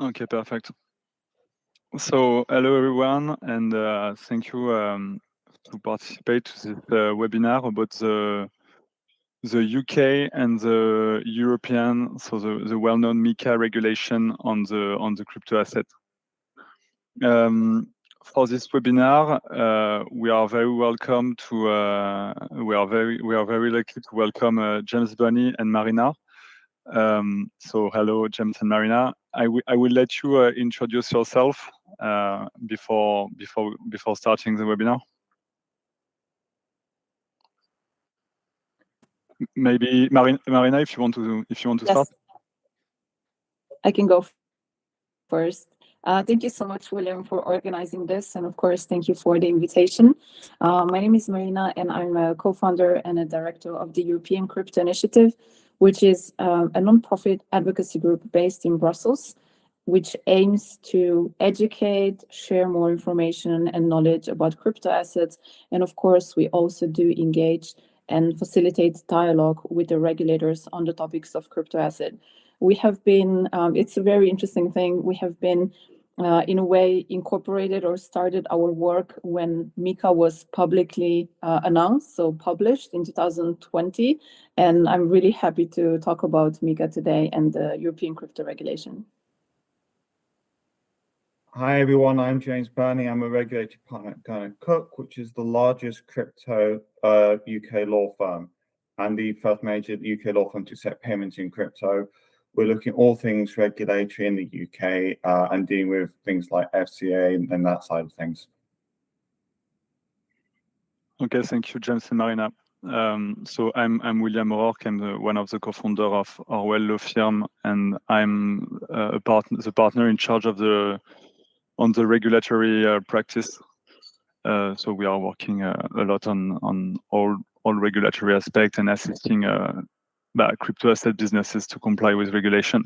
Okay, perfect. So hello everyone, and thank you to participate to this webinar about the UK and the European, so the well-known MiCA regulation on the crypto asset. For this webinar, we are very welcome to we are very lucky to welcome James Burnie and Marina. So hello, James and Marina. I will let you introduce yourself before starting the webinar. Maybe Marina, if you want to start. I can go first. Thank you so much, William, for organizing this, and of course, thank you for the invitation. My name is Marina, and I'm a co-founder and a director of the European Crypto Initiative, which is a non-profit advocacy group based in Brussels, which aims to educate, share more information and knowledge about crypto assets. And of course, we also do engage and facilitate dialogue with the regulators on the topics of crypto asset. We have been, it's a very interesting thing, we have been in a way incorporated or started our work when MiCA was publicly announced, so published in 2020. And I'm really happy to talk about MiCA today and the European crypto regulation. Hi everyone, I'm James Burnie. I'm a regulated partner at Gunn & Cook, which is the largest crypto UK law firm and the first major UK law firm to accept payments in crypto. We're looking at all things regulatory in the UK and dealing with things like FCA and that side of things. Okay, thank you, James and Marina. So I'm William O'Rorke. I'm one of the co-founder of ORWL law firm, and I'm the partner in charge of the regulatory practice. So we are working a lot on all regulatory aspects and assisting crypto asset businesses to comply with regulation.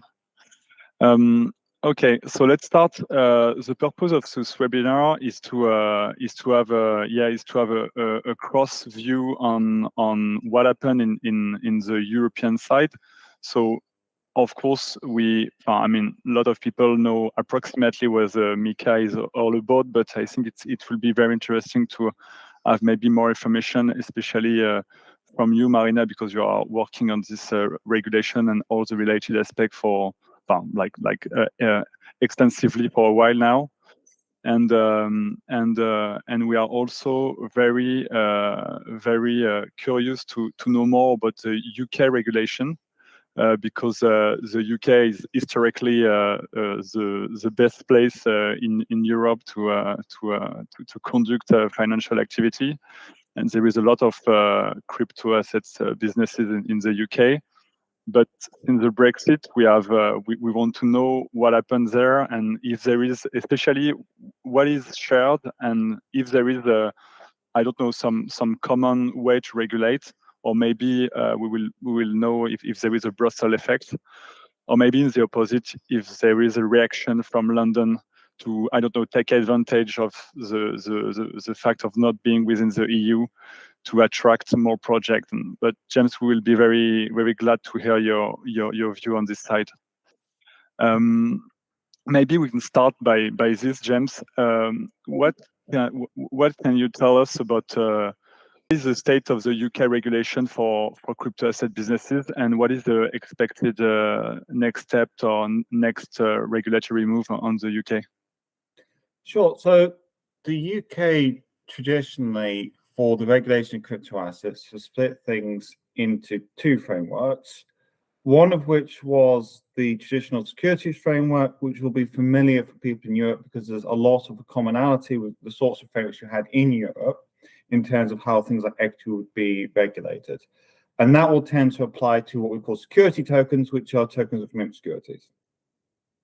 Okay, so let's start. The purpose of this webinar is to have a cross view on what happened in the European side. So, of course, a lot of people know approximately what the MiCA is all about, but I think it will be very interesting to have maybe more information, especially from you, Marina, because you are working on this regulation and all the related aspects for extensively for a while now, and we are also very curious to know more about the UK regulation. Because the UK is historically the best place in Europe to conduct financial activity, and there is a lot of crypto assets businesses in the UK. But in the Brexit, we want to know what happens there, and if there is, especially what is shared, and if there is some common way to regulate. Or maybe we will know if there is a Brussels effect, or maybe in the opposite, if there is a reaction from London to take advantage of the fact of not being within the EU to attract more projects. But James, we will be very glad to hear your view on this side. Maybe we can start by this, James. What can you tell us about? What is the state of the UK regulation for crypto asset businesses, and what is the expected next step or next regulatory move on the UK? Sure. So the UK traditionally, for the regulation of crypto assets, has split things into two frameworks. One of which was the traditional securities framework, which will be familiar for people in Europe because there's a lot of commonality with the sorts of frameworks you had in Europe in terms of how things like equity would be regulated. And that will tend to apply to what we call security tokens, which are tokens of mint securities.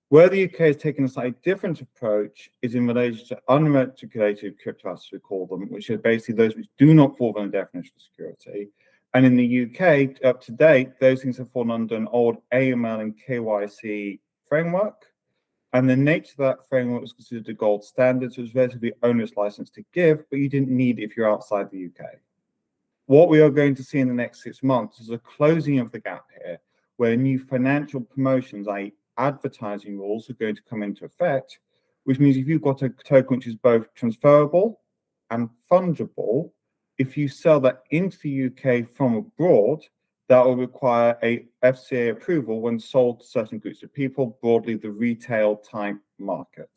Where the UK has taken a slightly different approach is in relation to unregulated crypto assets, we call them, which are basically those which do not fall under the definition of security. And in the UK, up to date, those things have fallen under an old AML and KYC framework. And the nature of that framework was considered a gold standard, so it was relatively onerous license to give, but you didn't need it if you're outside the UK. What we are going to see in the next 6 months is a closing of the gap here, where new financial promotions, i.e. advertising rules are going to come into effect, which means if you've got a token which is both transferable and fungible, if you sell that into the UK from abroad, that will require a FCA approval when sold to certain groups of people, broadly the retail type market.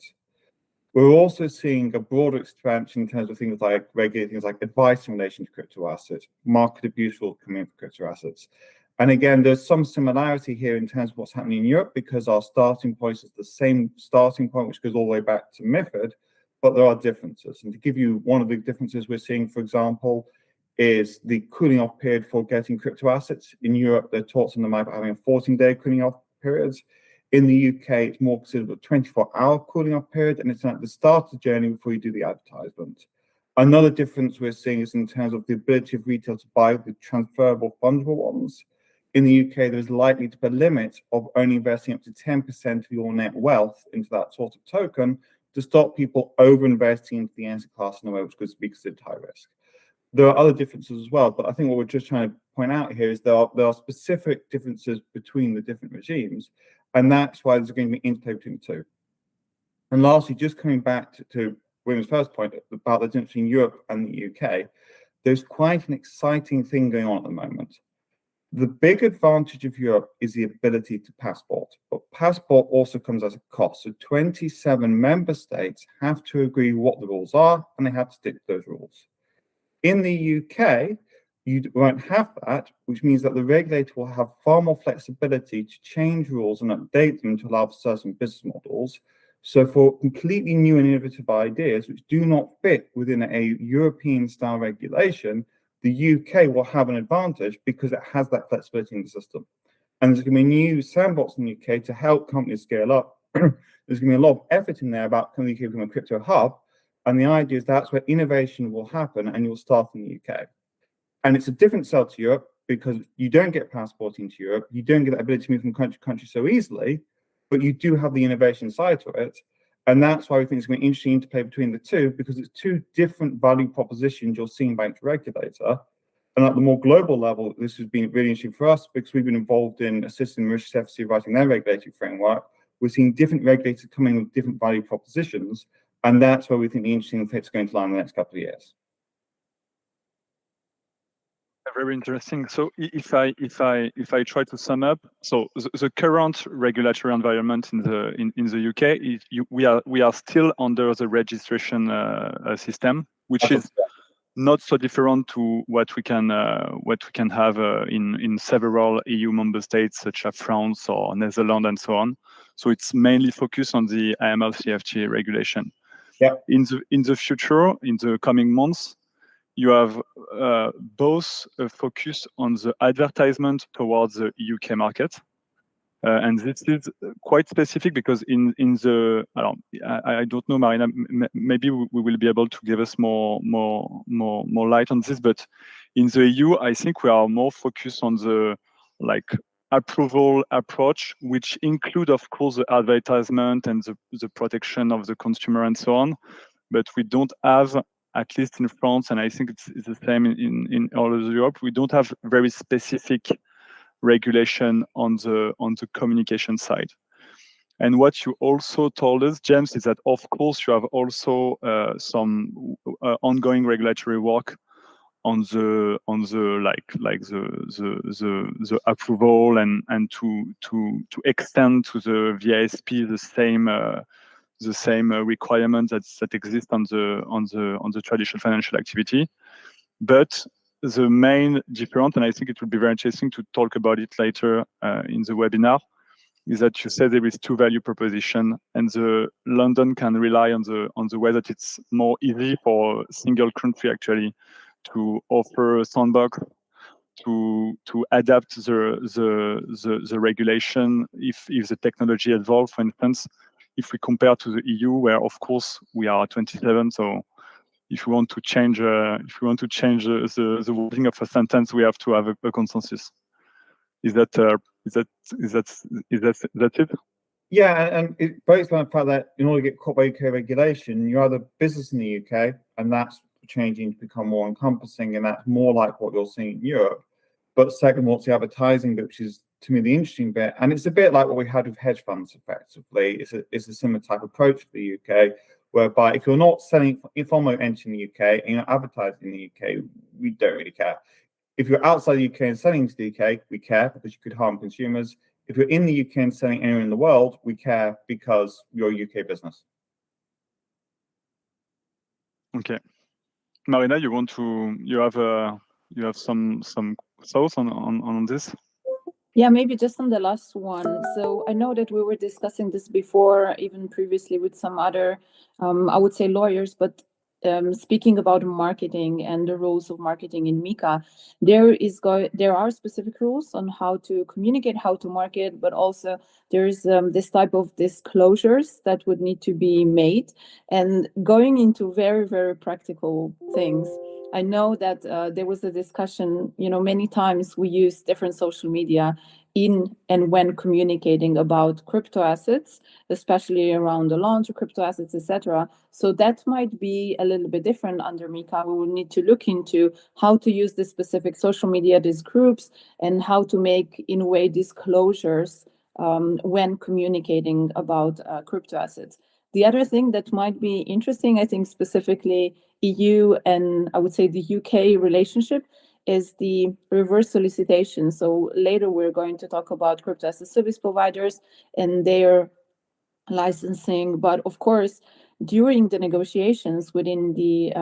We're also seeing a broader expansion in terms of things like regulating things like advice in relation to crypto assets, market abuse rules coming in for crypto assets. And again, there's some similarity here in terms of what's happening in Europe because our starting point is the same starting point, which goes all the way back to MiFID, but there are differences. And to give you one of the differences we're seeing, for example, is the cooling off period for getting crypto assets. In Europe, there are talks on the market having a 14-day cooling off period. In the UK, it's more considered a 24-hour cooling off period, and it's at the start of the journey before you do the advertisement. Another difference we're seeing is in terms of the ability of retail to buy the transferable fungible ones. In the UK, there is likely to be a limit of only investing up to 10% of your net wealth into that sort of token to stop people over-investing into the asset class in a way which could be considered high risk. There are other differences as well, but I think what we're just trying to point out here is there are specific differences between the different regimes, and that's why there's going to be interplay between the two. And lastly, just coming back to William's first point about the difference between Europe and the UK, there's quite an exciting thing going on at the moment. The big advantage of Europe is the ability to passport, but passport also comes at a cost. So 27 member states have to agree what the rules are, and they have to stick to those rules. In the UK, you won't have that, which means that the regulator will have far more flexibility to change rules and update them to allow for certain business models. So for completely new and innovative ideas which do not fit within a European-style regulation, the UK will have an advantage because it has that flexibility in the system. And there's going to be a new sandbox in the UK to help companies scale up. There's going to be a lot of effort in there about the UK becoming a crypto hub. And the idea is that's where innovation will happen, and you'll start in the UK. And it's a different sell to Europe because you don't get passporting to Europe. You don't get the ability to move from country to country so easily, but you do have the innovation side to it. And that's why we think it's going to be interesting interplay between the two, because it's two different value propositions you're seeing by each regulator. And at the more global level, this has been really interesting for us because we've been involved in assisting Mauritius FCA writing their regulatory framework. We're seeing different regulators coming with different value propositions. And that's where we think the interesting effects are going to lie in the next couple of years. Very interesting. So if I try to sum up, so the current regulatory environment in the UK we are still under the registration system, which is not so different to what we can have in several EU member states such as France or Netherlands and so on. So it's mainly focused on the AML-CFT regulation. Yeah. In the future, in the coming months, you have both a focus on the advertisement towards the UK market, and this is quite specific because in the I don't know, Marina, maybe we will be able to give us more light on this, but in the EU, I think we are more focused on the approval approach, which include, of course, the advertisement and the protection of the consumer and so on, but we don't have, at least in France, and I think it's the same in all of Europe, we don't have very specific regulation on the communication side. And what you also told us, James, is that of course you have also some ongoing regulatory work on the approval and to extend to the VASP the same requirements that exist on the traditional financial activity. But the main difference, and I think it will be very interesting to talk about it later in the webinar, is that you said there is two value proposition, and the London can rely on the way that it's more easy for a single country actually to offer a sandbox to adapt the regulation if the technology evolves. For instance, if we compare to the EU, where of course we are 27, so if we want to change the wording of a sentence, we have to have a consensus. Is that it? Yeah, and it breaks down the fact that in order to get caught by UK regulation, you have a business in the UK, and that's changing to become more encompassing, and that's more like what you're seeing in Europe. But second, what's the advertising bit, which is to me the interesting bit, and it's a bit like what we had with hedge funds. Effectively, it's a similar type of approach for the UK, whereby if you're not selling, if I'm entering the UK and you're advertising in the UK, we don't really care. If you're outside the UK and selling to the UK, we care because you could harm consumers. If you're in the UK and selling anywhere in the world, we care because you're a UK business. Okay, Marina, you have some thoughts on this? Yeah, maybe just on the last one. So I know that we were discussing this before, even previously with some other, I would say lawyers, but speaking about marketing and the rules of marketing in MiCA, there are specific rules on how to communicate, how to market, but also there is this type of disclosures that would need to be made. And going into very, very practical things, I know that there was a discussion, many times we use different social media in and when communicating about crypto assets, especially around the launch of crypto assets, etc. So that might be a little bit different under MiCA. We will need to look into how to use the specific social media, these groups, and how to make, in a way, disclosures when communicating about crypto assets. The other thing that might be interesting, I think specifically EU and I would say the UK relationship, is the reverse solicitation. So later we're going to talk about crypto asset service providers and their licensing. But of course, during the negotiations within the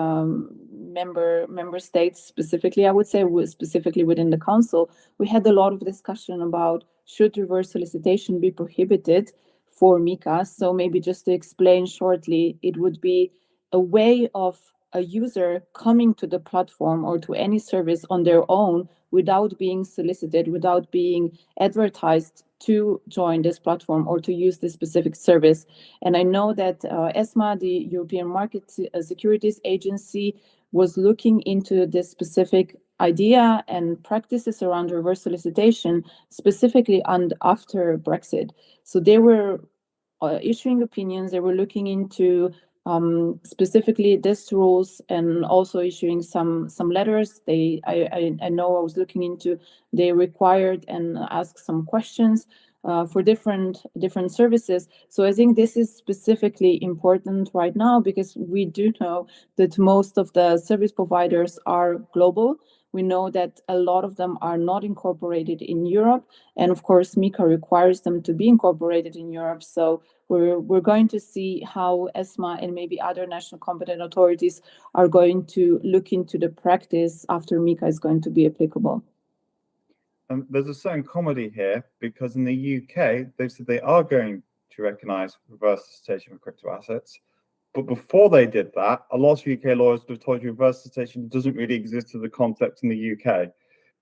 member states, specifically, I would say specifically within the council, we had a lot of discussion about should reverse solicitation be prohibited for MiCA. So maybe just to explain shortly, it would be a way of a user coming to the platform or to any service on their own without being solicited, without being advertised to join this platform or to use this specific service. And I know that ESMA, the European Market Securities Agency, was looking into this specific idea and practices around reverse solicitation, specifically after Brexit. So they were issuing opinions, they were looking into specifically these rules and also issuing some letters. I know I was looking into, they required and asked some questions for different services. So I think this is specifically important right now because we do know that most of the service providers are global. We know that a lot of them are not incorporated in Europe, and of course MiCA requires them to be incorporated in Europe. So we're going to see how ESMA and maybe other national competent authorities are going to look into the practice after MiCA is going to be applicable. There's a certain comedy here because in the UK, they've said they are going to recognise reverse solicitation for crypto assets. But before they did that, a lot of UK lawyers would have told you reverse solicitation doesn't really exist as a concept in the UK.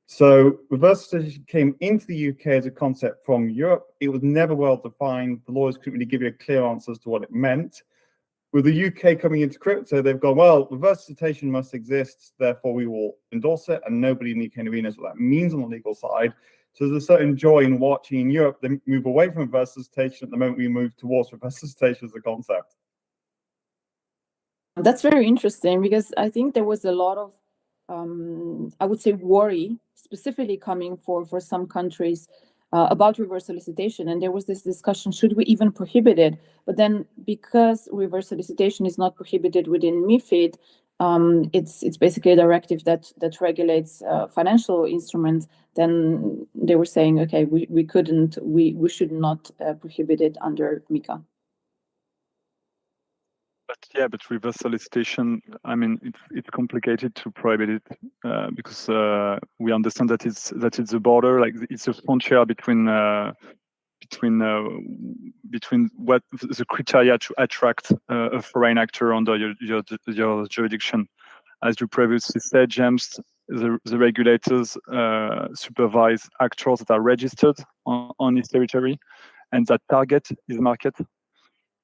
So reverse solicitation came into the UK as a concept from Europe. It was never well defined. The lawyers couldn't really give you a clear answer as to what it meant. With the UK coming into crypto, they've gone, well, reverse solicitation must exist, therefore we will endorse it, and nobody in the UK really knows what that means on the legal side. So there's a certain joy in watching in Europe them move away from reverse solicitation at the moment we move towards reverse solicitation as a concept. That's very interesting because I think there was a lot of, I would say, worry, specifically coming for some countries about reverse solicitation. And there was this discussion, should we even prohibit it? But then because reverse solicitation is not prohibited within MiFID, it's basically a directive that regulates financial instruments, then they were saying, okay, we should not prohibit it under MiCA. But reverse solicitation, I mean, it's complicated to prohibit it because we understand that it's a border, like it's a frontier between what the criteria to attract a foreign actor under your jurisdiction. As you previously said, James, the regulators supervise actors that are registered on his territory and that target his market,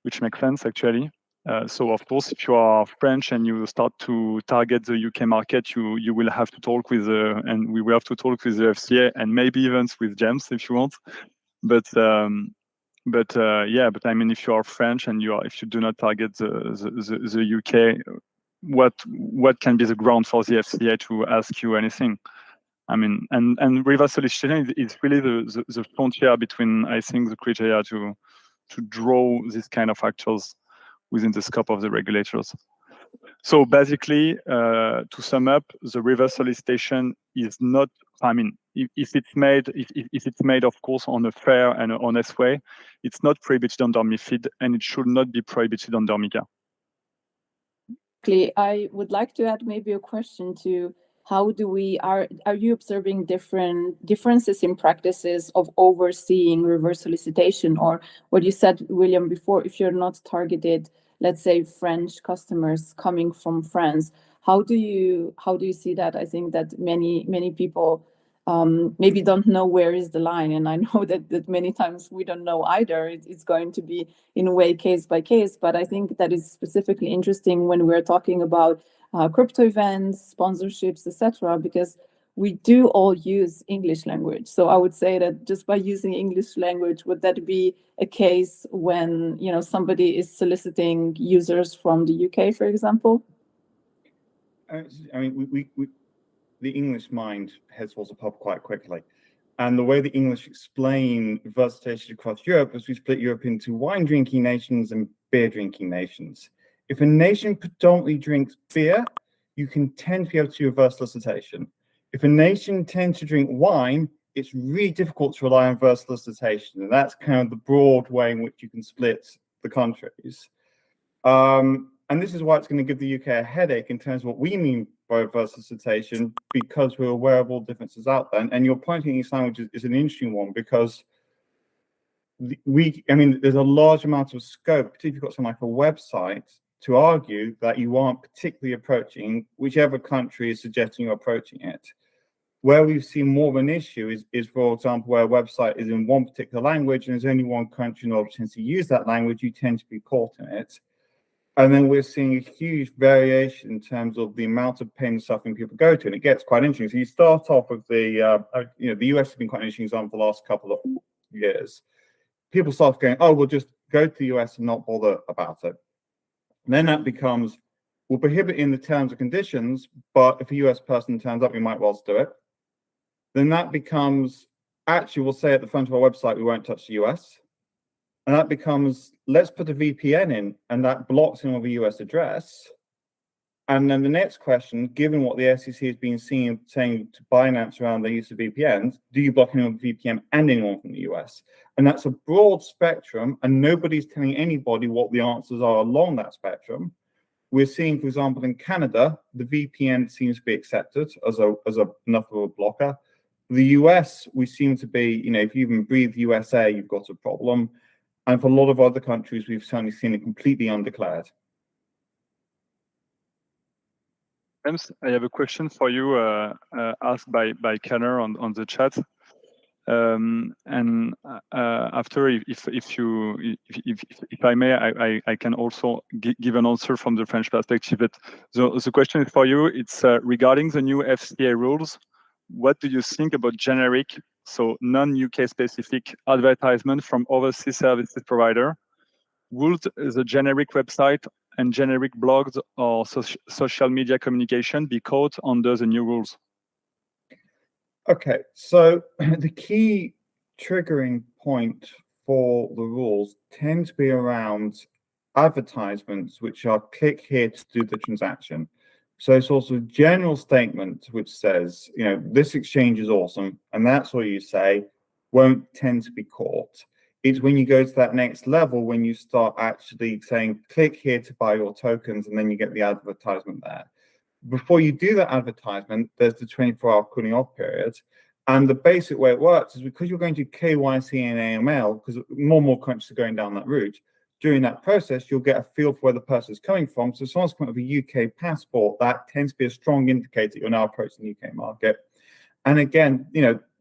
which makes sense actually. So of course, if you are French and you start to target the UK market, you will have to talk with and we will have to talk with the FCA and maybe even with James if you want. But I mean, if you are French and if you do not target the UK, what can be the ground for the FCA to ask you anything? I mean, and reverse solicitation is really the frontier between, I think, the criteria to draw this kind of actors within the scope of the regulators. So basically, to sum up, the reverse solicitation is not, I mean, if it's made, of course, on a fair and honest way, it's not prohibited under MiFID, and it should not be prohibited under MiCA. I would like to add maybe a question to how do we, are you observing differences in practices of overseeing reverse solicitation, or what you said, William, before, if you're not targeted, let's say French customers coming from France, how do you see that? I think that many people maybe don't know where is the line, and I know that many times we don't know either. It's going to be in a way case by case, but I think that is specifically interesting when we're talking about crypto events, sponsorships, etc., because we do all use English language. So I would say that just by using English language, would that be a case when somebody is soliciting users from the UK, for example? I mean, the English mind heads towards a pub quite quickly. And the way the English explain reverse solicitation across Europe is we split Europe into wine drinking nations and beer drinking nations. If a nation predominantly drinks beer, you can tend to be able to do reverse solicitation. If a nation tends to drink wine, it's really difficult to rely on reverse solicitation. And that's kind of the broad way in which you can split the countries. And this is why it's going to give the UK a headache in terms of what we mean by reverse solicitation, because we're aware of all differences out there. And your point in English language is an interesting one, because there's a large amount of scope, particularly if you've got something like a website, to argue that you aren't particularly approaching whichever country is suggesting you're approaching it. Where we've seen more of an issue is, for example, where a website is in one particular language and there's only one country in order to use that language, you tend to be caught in it. And then we're seeing a huge variation in terms of the amount of pain and suffering people go to, and it gets quite interesting. So you start off with the US has been quite an interesting example the last couple of years. People start going, oh, we'll just go to the US and not bother about it. And then that becomes, we'll prohibit in the terms and conditions, but if a US person turns up, we might well do it. Then that becomes, actually, we'll say at the front of our website, we won't touch the US. And that becomes, let's put a VPN in, and that blocks him of a US address. And then the next question, given what the SEC has been saying to Binance around the use of VPNs, do you block anyone with VPN and anyone from the US? And that's a broad spectrum, and nobody's telling anybody what the answers are along that spectrum. We're seeing, for example, in Canada, the VPN seems to be accepted as enough of a blocker. The US, we seem to be, if you even breathe USA, you've got a problem. And for a lot of other countries, we've certainly seen it completely undeclared. James, I have a question for you asked by Kenner on the chat. After, if I may, I can also give an answer from the French perspective. But the question is for you. It's regarding the new FCA rules. What do you think about generic, so non-UK specific advertisement from overseas services provider? Would the generic website and generic blogs or social media communication be caught under the new rules? Okay, so the key triggering point for the rules tend to be around advertisements, which are click here to do the transaction. So it's also a general statement which says, this exchange is awesome, and that's what you say, won't tend to be caught. It's when you go to that next level, when you start actually saying, click here to buy your tokens, and then you get the advertisement there. Before you do that advertisement, there's the 24-hour cooling off period. And the basic way it works is because you're going to KYC and AML, because more and more countries are going down that route, during that process, you'll get a feel for where the person is coming from. So if someone's coming with a UK passport, that tends to be a strong indicator you're now approaching the UK market. And again,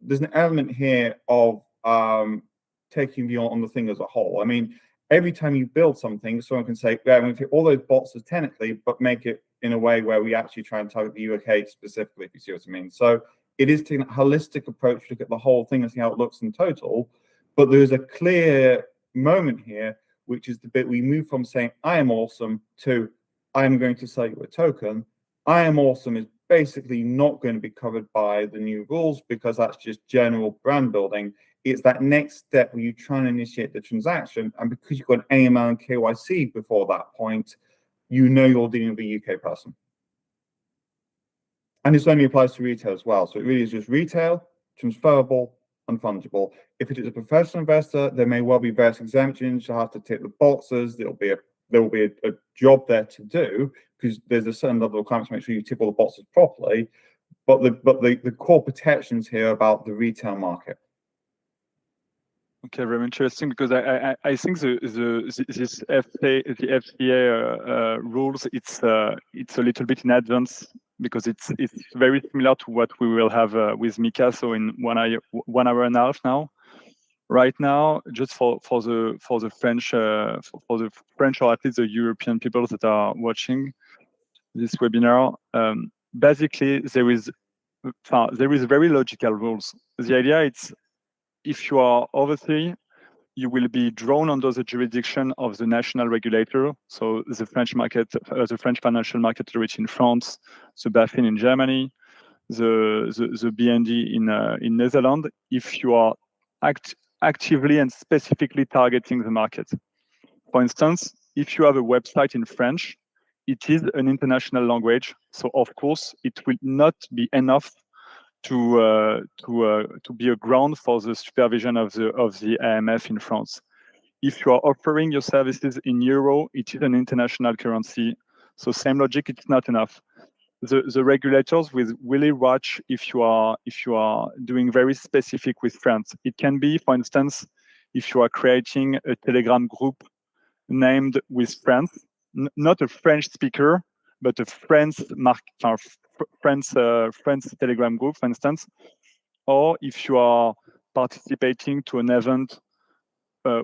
there's an element here of taking view on the thing as a whole. I mean, every time you build something, someone can say, yeah, we fit all those boxes technically, but make it in a way where we actually try and target the UK specifically, if you see what I mean. So it is taking a holistic approach to look at the whole thing and see how it looks in total. But there's a clear moment here, which is the bit we move from saying, I am awesome, to I am going to sell you a token. I am awesome is basically not going to be covered by the new rules because that's just general brand building. It's that next step where you try and initiate the transaction, and because you've got an AML and KYC before that point, you know you're dealing with a UK person. And this only applies to retail as well. So it really is just retail, transferable, and fungible. If it is a professional investor, there may well be various exemptions. You'll have to tick the boxes. There will be a job there to do because there's a certain level of requirements to make sure you tick all the boxes properly. But the core protections here about the retail market. Okay, very interesting, because I think this FCA rules, it's a little bit in advance, because it's very similar to what we will have with MiCA. So in 1 hour and a half now. Right now, just for the French or at least the European people that are watching this webinar, basically there is very logical rules. The idea is, if you are overseas, you will be drawn under the jurisdiction of the national regulator. So the French Financial Market Authority in France, the BaFin in Germany, the BND in Netherlands, if you are actively and specifically targeting the market. For instance, if you have a website in French, it is an international language. So of course, it will not be enough to be a ground for the supervision of the AMF in France. If you are offering your services in euro, it is an international currency. So same logic, it's not enough. The regulators will really watch if you are doing very specific with France. It can be, for instance, if you are creating a Telegram group named with France, not a French speaker, but a French Telegram group, for instance, or if you are participating to an event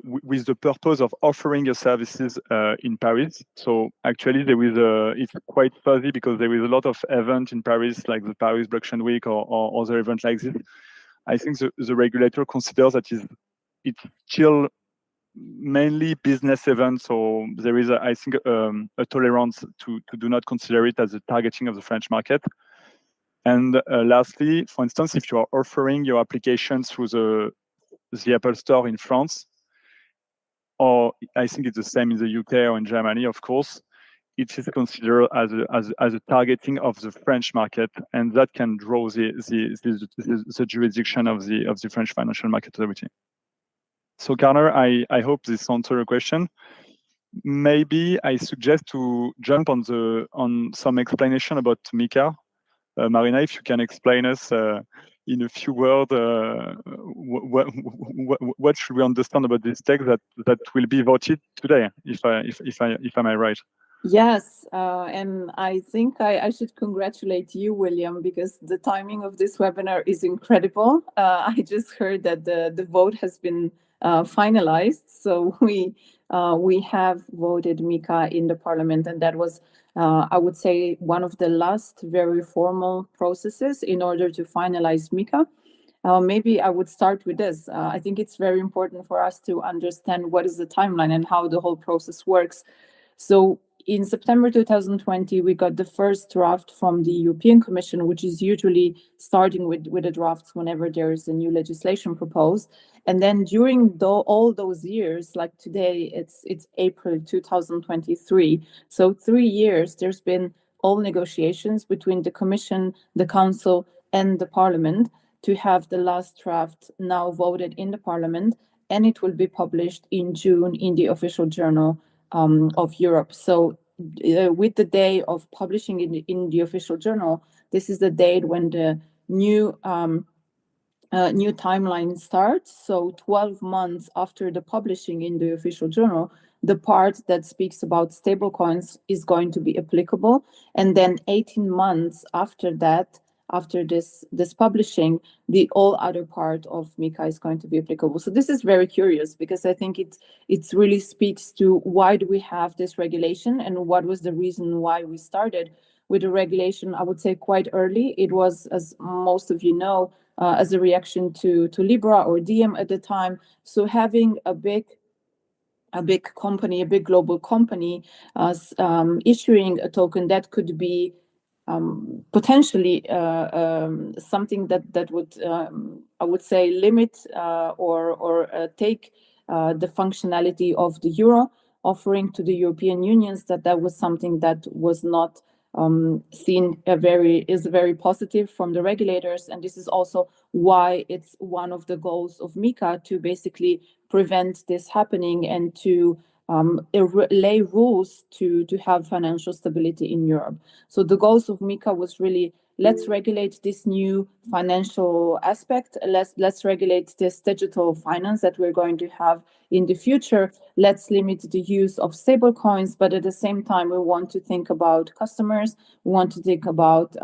with the purpose of offering your services in Paris. So actually, it's quite fuzzy, because there is a lot of events in Paris, like the Paris Blockchain Week or other events like this. I think the regulator considers that it's still mainly business events, so there is, I think, a tolerance to do not consider it as a targeting of the French market. And lastly, for instance, if you are offering your application through the Apple Store in France, or I think it's the same in the UK or in Germany, of course, it is considered as a targeting of the French market, and that can draw the jurisdiction of the French Financial Market Authority. So, Garner, I hope this answers your question. Maybe I suggest to jump on some explanation about MiCA. Marina, if you can explain us in a few words what should we understand about this text that will be voted today, if am I right? Yes, and I think I should congratulate you, William, because the timing of this webinar is incredible. I just heard that the vote has been finalized, so we have voted MiCA in the Parliament, and that was, I would say, one of the last very formal processes in order to finalize MiCA. Maybe I would start with this. I think it's very important for us to understand what is the timeline and how the whole process works. So in September 2020, we got the first draft from the European Commission, which is usually starting with the drafts whenever there is a new legislation proposed. And then during all those years, like today, it's April 2023. So 3 years, there's been all negotiations between the Commission, the Council, and the Parliament to have the last draft now voted in the Parliament, and it will be published in June in the official journal of Europe. So with the day of publishing in the official journal, this is the date when the new timeline starts. So 12 months after the publishing in the official journal, the part that speaks about stablecoins is going to be applicable. And then 18 months after that, after this publishing, the all other part of MiCA is going to be applicable. So this is very curious, because I think it really speaks to why do we have this regulation and what was the reason why we started with the regulation. I would say quite early. It was, as most of you know, as a reaction to Libra or Diem at the time. So having a big company, a big global company, issuing a token that could be potentially something that would, I would say, limit or take the functionality of the euro, offering to the European unions that was something that was not seen very positive from the regulators. And this is also why it's one of the goals of MiCA to basically prevent this happening and to lay rules to have financial stability in Europe. So the goals of MiCA was really, let's regulate this new financial aspect. Let's regulate this digital finance that we're going to have in the future. Let's limit the use of stable coins, but at the same time, we want to think about customers. We want to think about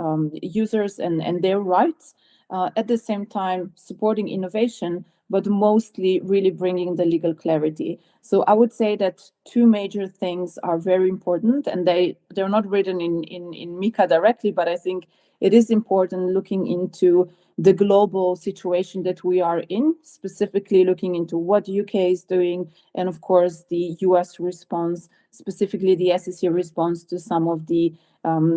users and their rights. At the same time, supporting innovation, but mostly really bringing the legal clarity. So I would say that two major things are very important, and they're not written in MiCA directly, but I think it is important looking into the global situation that we are in, specifically looking into what UK is doing, and of course the US response, specifically the SEC response to some of the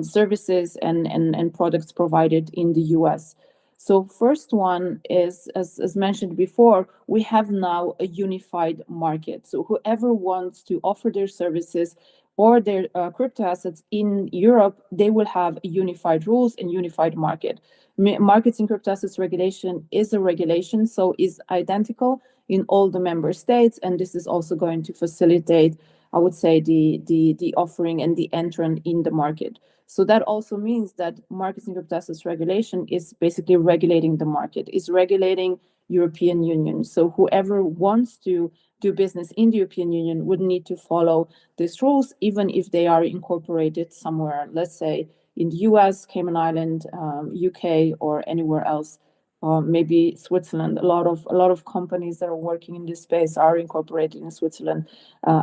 services and products provided in the US. So first one is, as mentioned before, we have now a unified market. So whoever wants to offer their services or their crypto assets in Europe, they will have unified rules and unified market. Markets in crypto assets regulation is a regulation, so is identical in all the member states, and this is also going to facilitate, I would say, the offering and the entrant in the market. So that also means that markets in crypto assets regulation is basically regulating the market, is regulating European Union. So whoever wants to do business in the European Union would need to follow these rules, even if they are incorporated somewhere, let's say in the US, Cayman Island, UK, or anywhere else, maybe Switzerland. A lot of companies that are working in this space are incorporated in Switzerland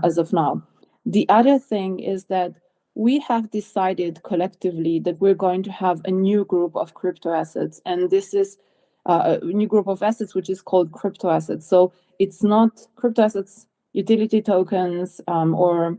as of now. The other thing is that we have decided collectively that we're going to have a new group of crypto assets, and this is a new group of assets which is called crypto assets. So it's not crypto assets, utility tokens, or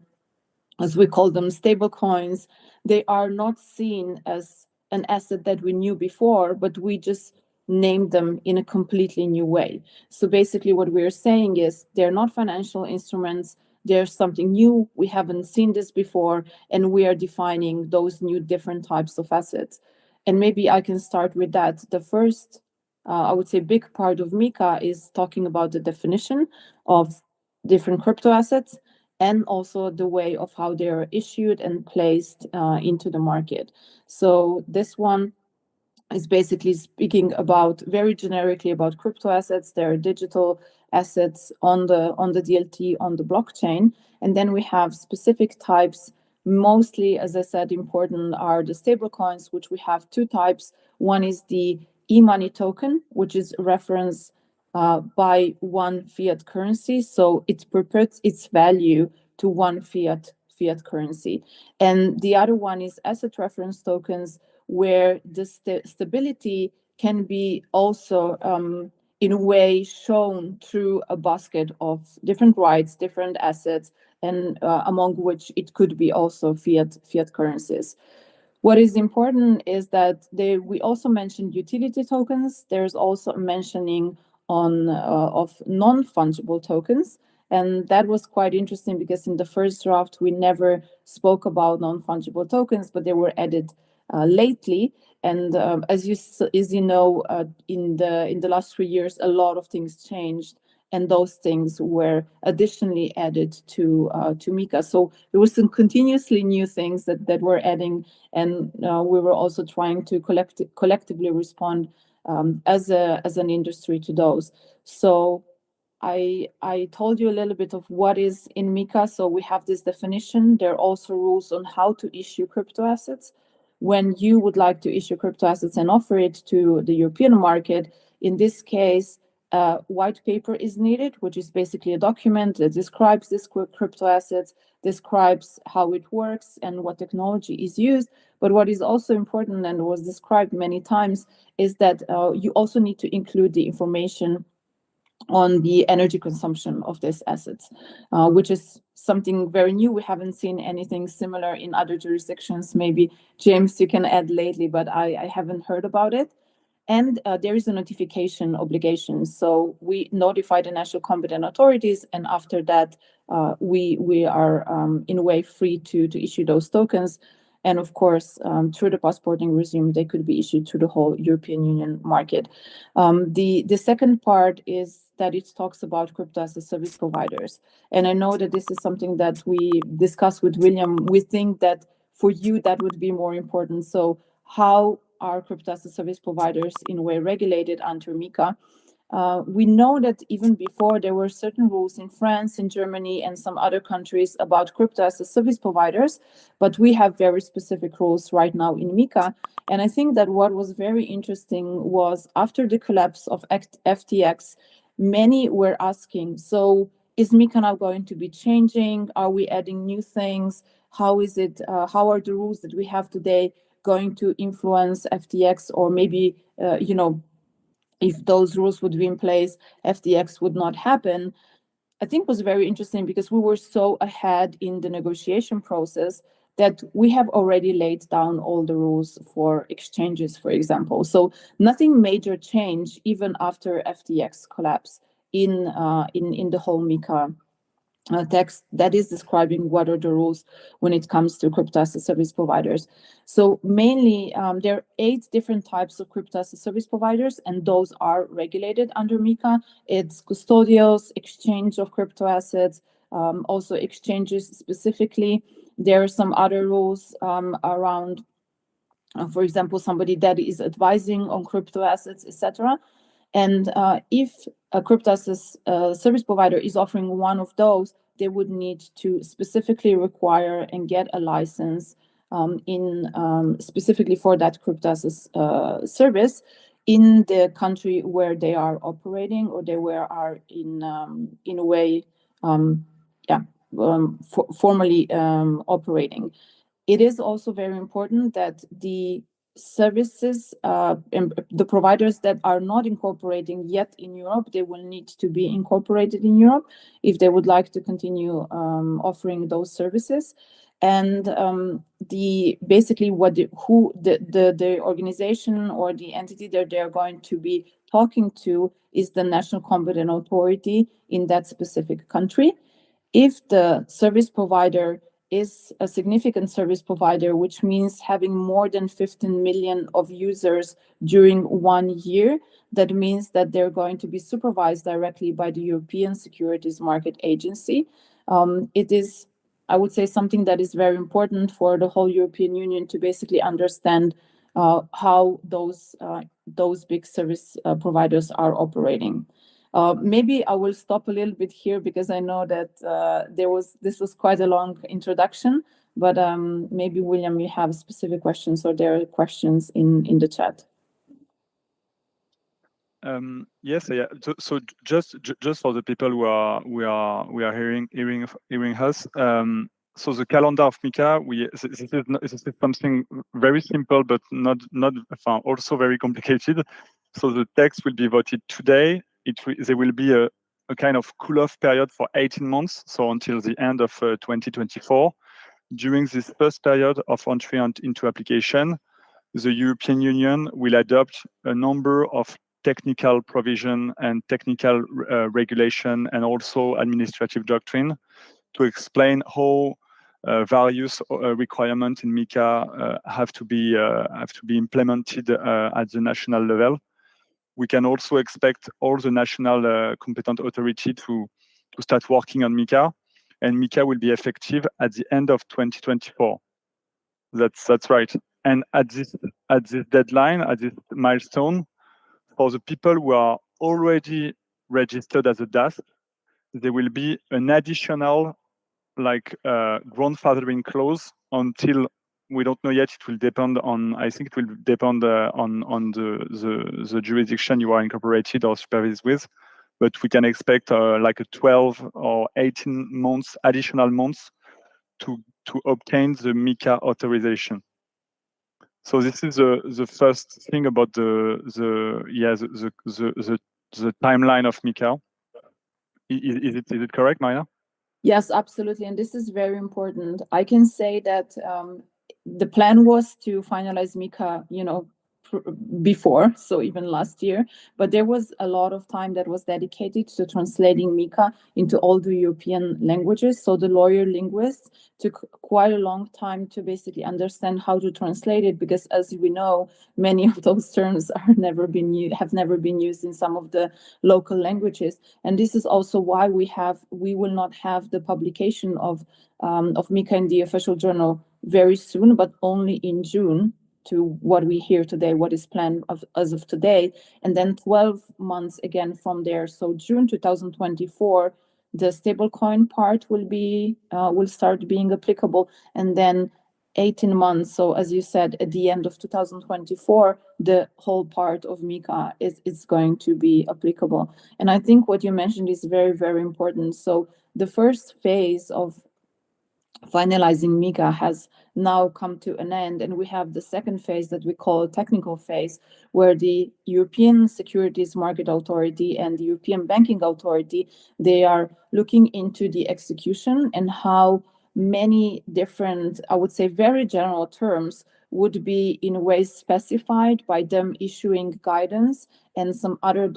as we call them, stable coins. They are not seen as an asset that we knew before, but we just named them in a completely new way. So basically what we're saying is they're not financial instruments. There's something new. We haven't seen this before, and we are defining those new different types of assets. And maybe I can start with that. The first, I would say, big part of MiCA is talking about the definition of different crypto assets and also the way of how they are issued and placed into the market. So this one is basically speaking about very generically about crypto assets. There are digital assets on the DLT, on the blockchain. And then we have specific types. Mostly, as I said, important are the stable coins, which we have two types. One is the e-money token, which is referenced by one fiat currency. So it perpetuates its value to one fiat currency. And the other one is asset reference tokens, where the stability can be also in a way shown through a basket of different rights, different assets, and among which it could be also fiat currencies. What is important is that we also mentioned utility tokens. There's also a mentioning of non-fungible tokens. And that was quite interesting because in the first draft, we never spoke about non-fungible tokens, but they were added lately. And as you know, in the last 3 years, a lot of things changed, and those things were additionally added to MiCA. So there was some continuously new things that were adding, and we were also trying to collectively respond as an industry to those. So I told you a little bit of what is in MiCA. So we have this definition. There are also rules on how to issue crypto assets. When you would like to issue crypto assets and offer it to the European market, in this case, white paper is needed, which is basically a document that describes this crypto assets, describes how it works and what technology is used. But what is also important and was described many times is that you also need to include the information on the energy consumption of these assets, which is something very new. We haven't seen anything similar in other jurisdictions. Maybe James, you can add lately, but I haven't heard about it. And there is a notification obligation. So we notify the national competent authorities, and after that, we are in a way free to issue those tokens. And of course, through the passporting regime, they could be issued to the whole European Union market. The second part is that it talks about crypto as a service providers. And I know that this is something that we discussed with William. We think that for you, that would be more important. So how are crypto as a service providers in a way regulated under MiCA? We know that even before there were certain rules in France, in Germany, and some other countries about crypto as a service providers, but we have very specific rules right now in MiCA. And I think that what was very interesting was after the collapse of FTX, many were asking, so is MiCA now going to be changing? Are we adding new things? How is it? How are the rules that we have today going to influence FTX, or maybe, if those rules would be in place, FTX would not happen? I think was very interesting because we were so ahead in the negotiation process that we have already laid down all the rules for exchanges, for example. So nothing major changed even after FTX collapse in the whole MiCA text that is describing what are the rules when it comes to crypto as a service providers. So mainly there are 8 different types of crypto as a service providers, and those are regulated under MiCA. It's custodials, exchange of crypto assets, also exchanges specifically. There are some other rules around, for example, somebody that is advising on crypto assets, etc. And if a crypto as a service provider is offering one of those, they would need to specifically require and get a license specifically for that crypto as a service in the country where they are operating, or they are in a way, formally operating. It is also very important that the services and the providers that are not incorporating yet in Europe, they will need to be incorporated in Europe if they would like to continue offering those services. And the organization or the entity that they're going to be talking to is the national competent authority in that specific country. If the service provider is a significant service provider, which means having more than 15 million of users during 1 year, that means that they're going to be supervised directly by the European Securities Market Agency. It is, I would say, something that is very important for the whole European Union to basically understand how those big service providers are operating. Maybe I will stop a little bit here because I know that this was quite a long introduction, but maybe William, you have specific questions, or there are questions in the chat. Yes, yeah. So just for the people who are hearing us. So the calendar of MiCA, this is something very simple, but not also very complicated. So the text will be voted today. There will be a kind of cool-off period for 18 months, so until the end of 2024. During this first period of entry into application, the European Union will adopt a number of technical provision and technical regulation, and also administrative doctrine, to explain how various requirements in MiCA have to be implemented at the national level. We can also expect all the national competent authority to start working on MiCA, and MiCA will be effective at the end of 2024. That's right. And at this deadline, at this milestone, for the people who are already registered as a DAS, there will be an additional grandfathering clause until, we don't know yet. It will depend on, I think it will depend on the jurisdiction you are incorporated or supervised with, but we can expect like a 12 or 18 months, additional months to obtain the MiCA authorization. So this is the first thing about the timeline of MiCA. Is it correct, Marina? Yes, absolutely. And this is very important. I can say that the plan was to finalize MiCA, before, so even last year, but there was a lot of time that was dedicated to translating MiCA into all the European languages. So the lawyer linguists took quite a long time to basically understand how to translate it, because as we know, many of those terms have never been used in some of the local languages. And this is also why we will not have the publication of MiCA in the official journal very soon, but only in June, to what we hear today, what is planned as of today, and then 12 months again from there. So June 2024, the stablecoin part will start being applicable, and then 18 months. So as you said, at the end of 2024, the whole part of MiCA is going to be applicable. And I think what you mentioned is very, very important. So the first phase of finalizing MiCA has now come to an end, and we have the second phase that we call technical phase, where the European Securities Market Authority and the European Banking Authority, they are looking into the execution and how many different, I would say, very general terms would be in a way specified by them issuing guidance and some other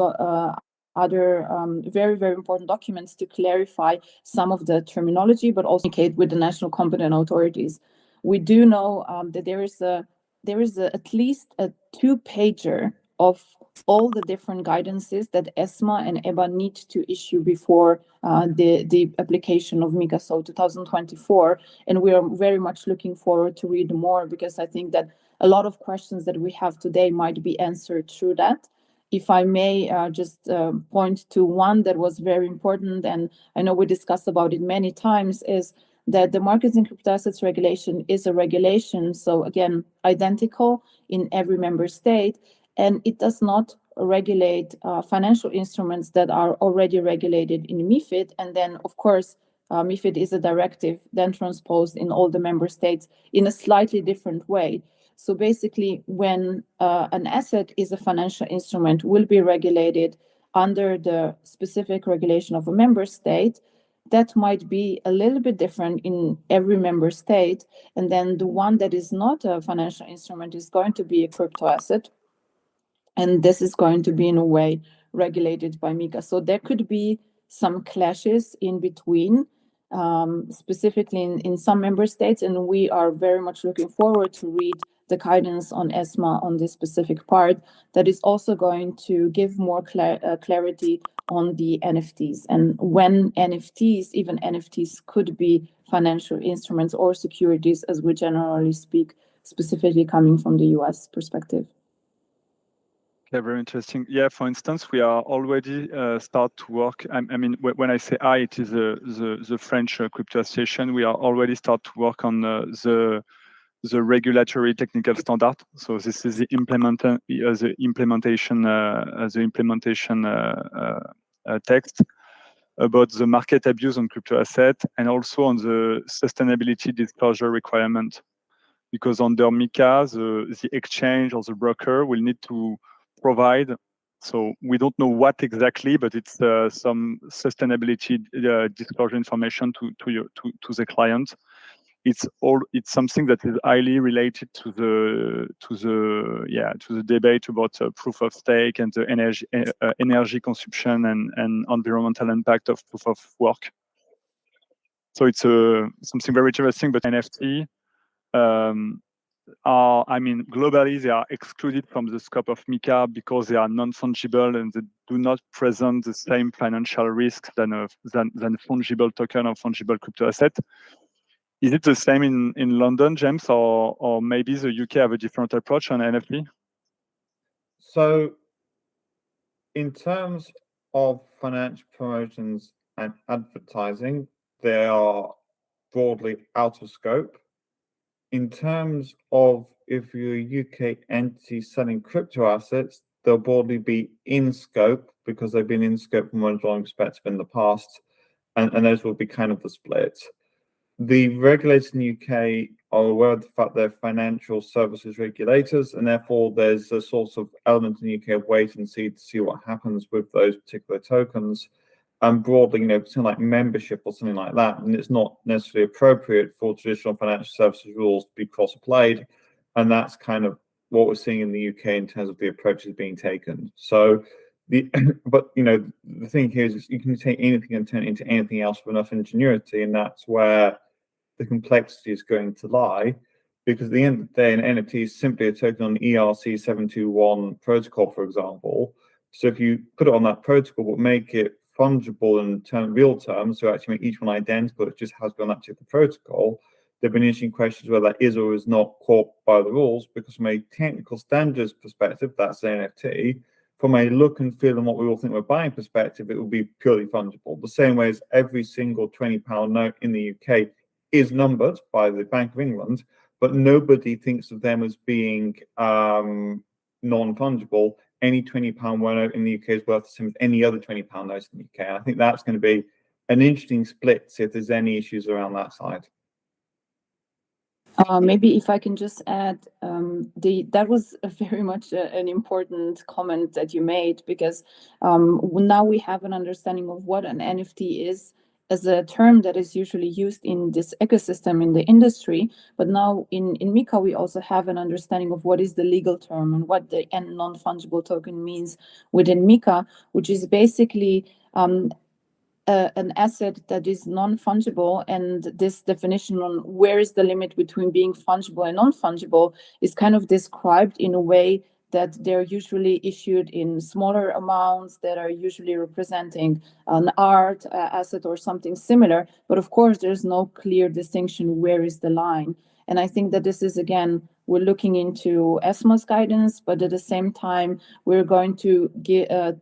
very, very important documents to clarify some of the terminology, but also communicate with the national competent authorities. We do know that there is at least a 2-pager of all the different guidances that ESMA and EBA need to issue before the application of MiCA, so 2024. And we are very much looking forward to read more, because I think that a lot of questions that we have today might be answered through that. If I may just point to one that was very important, and I know we discussed about it many times, is that the Markets in Crypto Assets regulation is a regulation, so again, identical in every member state, and it does not regulate financial instruments that are already regulated in MiFID. And then, of course, MiFID is a directive then transposed in all the member states in a slightly different way. So basically, when an asset is a financial instrument, will be regulated under the specific regulation of a member state. That might be a little bit different in every member state. And then the one that is not a financial instrument is going to be a crypto asset. And this is going to be in a way regulated by MiCA. So there could be some clashes in between, specifically in some member states. And we are very much looking forward to read the guidance on ESMA on this specific part that is also going to give more clarity on the NFTs, and when NFTs, even NFTs, could be financial instruments or securities, as we generally speak, specifically coming from the US perspective. Okay, very interesting. Yeah, for instance, we are already start to work. I mean, when I say I, it is the French crypto association. We are already start to work on the regulatory technical standard. So this is the implementation text about the market abuse on crypto asset, and also on the sustainability disclosure requirement. Because under MiCA, the exchange or the broker will need to provide, so we don't know what exactly, but it's some sustainability disclosure information to the client. It's something that is highly related to the debate about proof of stake and the energy consumption and environmental impact of proof of work. So it's something very interesting. But NFT globally, they are excluded from the scope of MiCA because they are non-fungible and they do not present the same financial risks than fungible token or fungible crypto asset. Is it the same in London, James, or maybe the UK have a different approach on NFT? So, in terms of financial promotions and advertising, they are broadly out of scope. In terms of if you're a UK entity selling crypto assets, they'll broadly be in scope because they've been in scope from a monitoring perspective in the past, and those will be kind of the split. The regulators in the UK are aware of the fact they're financial services regulators, and therefore there's a sort of element in the UK of wait and see to see what happens with those particular tokens. broadly, something like membership or something like that, and it's not necessarily appropriate for traditional financial services rules to be cross-applied, and that's kind of what we're seeing in the UK in terms of the approaches being taken. So, but the thing here is you can take anything and turn it into anything else with enough ingenuity, and that's where the complexity is going to lie, because at the end of the day, an NFT is simply a token on the ERC 721 protocol, for example. So if you put it on that protocol, but make it fungible in real terms, so actually make each one identical, it just has been on that particular protocol, there have been interesting questions whether that is or is not caught by the rules, because from a technical standards perspective, that's an NFT. From a look and feel and what we all think we're buying perspective, it will be purely fungible. The same way as every single £20 note in the UK is numbered by the Bank of England, but nobody thinks of them as being non-fungible. Any £20 note in the UK is worth the same as any other £20 note in the UK. And I think that's going to be an interesting split, see if there's any issues around that side. Maybe if I can just add, that was very much an important comment that you made, because now we have an understanding of what an NFT is as a term that is usually used in this ecosystem in the industry. But now in MiCA, we also have an understanding of what is the legal term and what the non-fungible token means within MiCA, which is basically an asset that is non-fungible, and this definition on where is the limit between being fungible and non-fungible is kind of described in a way that they're usually issued in smaller amounts that are usually representing an art asset or something similar. But of course, there's no clear distinction where is the line. And I think that this is, again, we're looking into ESMA's guidance, but at the same time, we're going to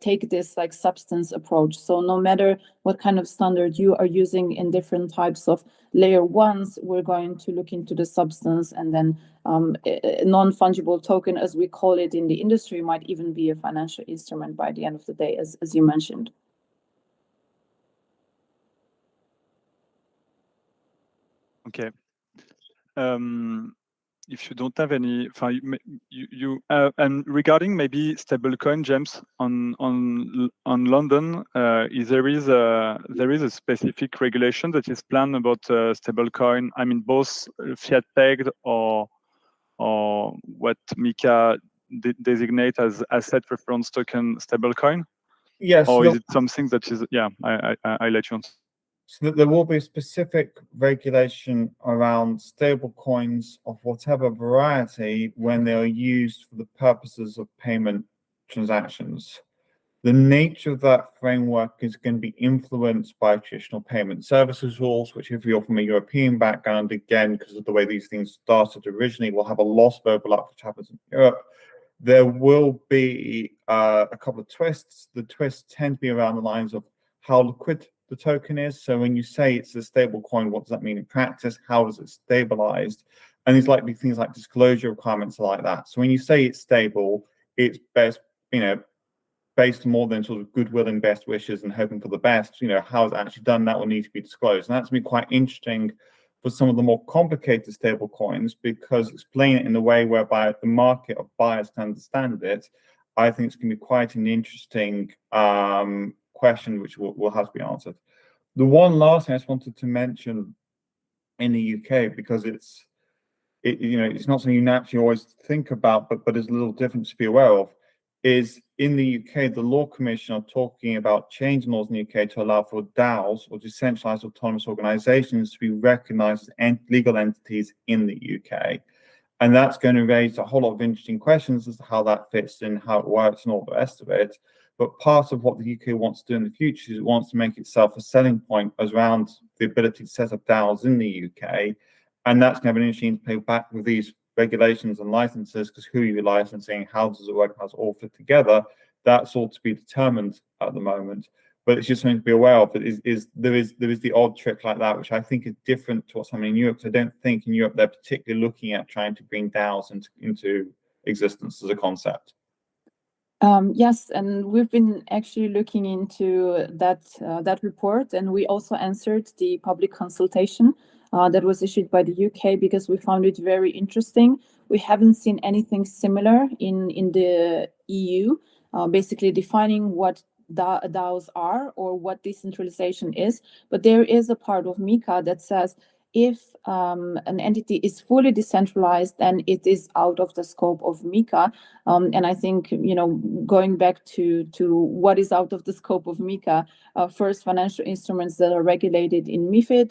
take this like substance approach. So no matter what kind of standard you are using in different types of layer ones, we're going to look into the substance, and then a non-fungible token, as we call it in the industry, might even be a financial instrument by the end of the day, as you mentioned. Okay. If you don't have any, and regarding maybe stablecoin, James, on London, there is a specific regulation that is planned about stablecoin. I mean, both fiat pegged or what MiCA designate as asset reference token stablecoin. Yes. Or is it something that is? Yeah, I let you answer. So there will be a specific regulation around stable coins of whatever variety when they are used for the purposes of payment transactions. The nature of that framework is going to be influenced by traditional payment services rules, which, if you're from a European background, again, because of the way these things started originally, will have a loss of overlap, which happens in Europe. There will be a couple of twists. The twists tend to be around the lines of how liquid the token is. So when you say it's a stable coin, what does that mean in practice? How is it stabilized? And there's likely things like disclosure requirements like that. So when you say it's stable, it's best, based more than sort of goodwill and best wishes and hoping for the best. How it's actually done, that will need to be disclosed. And that's going to be quite interesting for some of the more complicated stable coins, because explain it in a way whereby the market of buyers can understand it. I think it's going to be quite an interesting question, which will have to be answered. The one last thing I just wanted to mention in the UK, because it's not something you naturally always think about, but there's a little difference to be aware of, is in the UK, the Law Commission are talking about changing laws in the UK to allow for DAOs, or decentralized autonomous organizations, to be recognized as legal entities in the UK. And that's going to raise a whole lot of interesting questions as to how that fits in, how it works, and all the rest of it. But part of what the UK wants to do in the future is it wants to make itself a selling point around the ability to set up DAOs in the UK. And that's going to have an interesting play back with these regulations and licenses, because who are you licensing, how does it work, how does it all fit together? That's all to be determined at the moment. But it's just something to be aware of. That there is the odd trick like that, which I think is different to what's happening in Europe. Because I don't think in Europe they're particularly looking at trying to bring DAOs into existence as a concept. Yes, and we've been actually looking into that report, and we also answered the public consultation that was issued by the UK, because we found it very interesting. We haven't seen anything similar in the EU, basically defining what DAOs are or what decentralization is, but there is a part of MiCA that says if an entity is fully decentralized, then it is out of the scope of MiCA. And I think, going back to what is out of the scope of MiCA, first, financial instruments that are regulated in MiFID,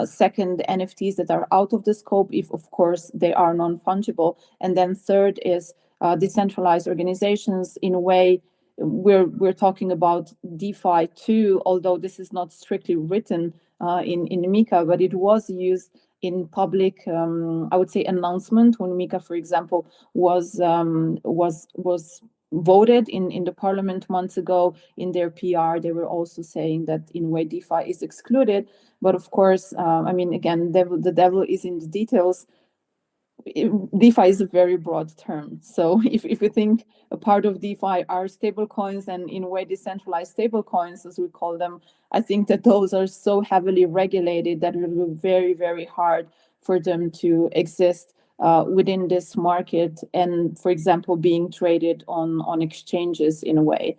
second, NFTs that are out of the scope if, of course, they are non-fungible. And then third is decentralized organizations. In a way, we're talking about DeFi too, although this is not strictly written in MiCA, but it was used in public, I would say, announcement when MiCA, for example, was voted in the parliament months ago. In their PR, they were also saying that in a way DeFi is excluded. But of course, again, the devil is in the details. DeFi is a very broad term. So if you think a part of DeFi are stable coins and in a way decentralized stable coins, as we call them, I think that those are so heavily regulated that it will be very, very hard for them to exist within this market and, for example, being traded on exchanges in a way.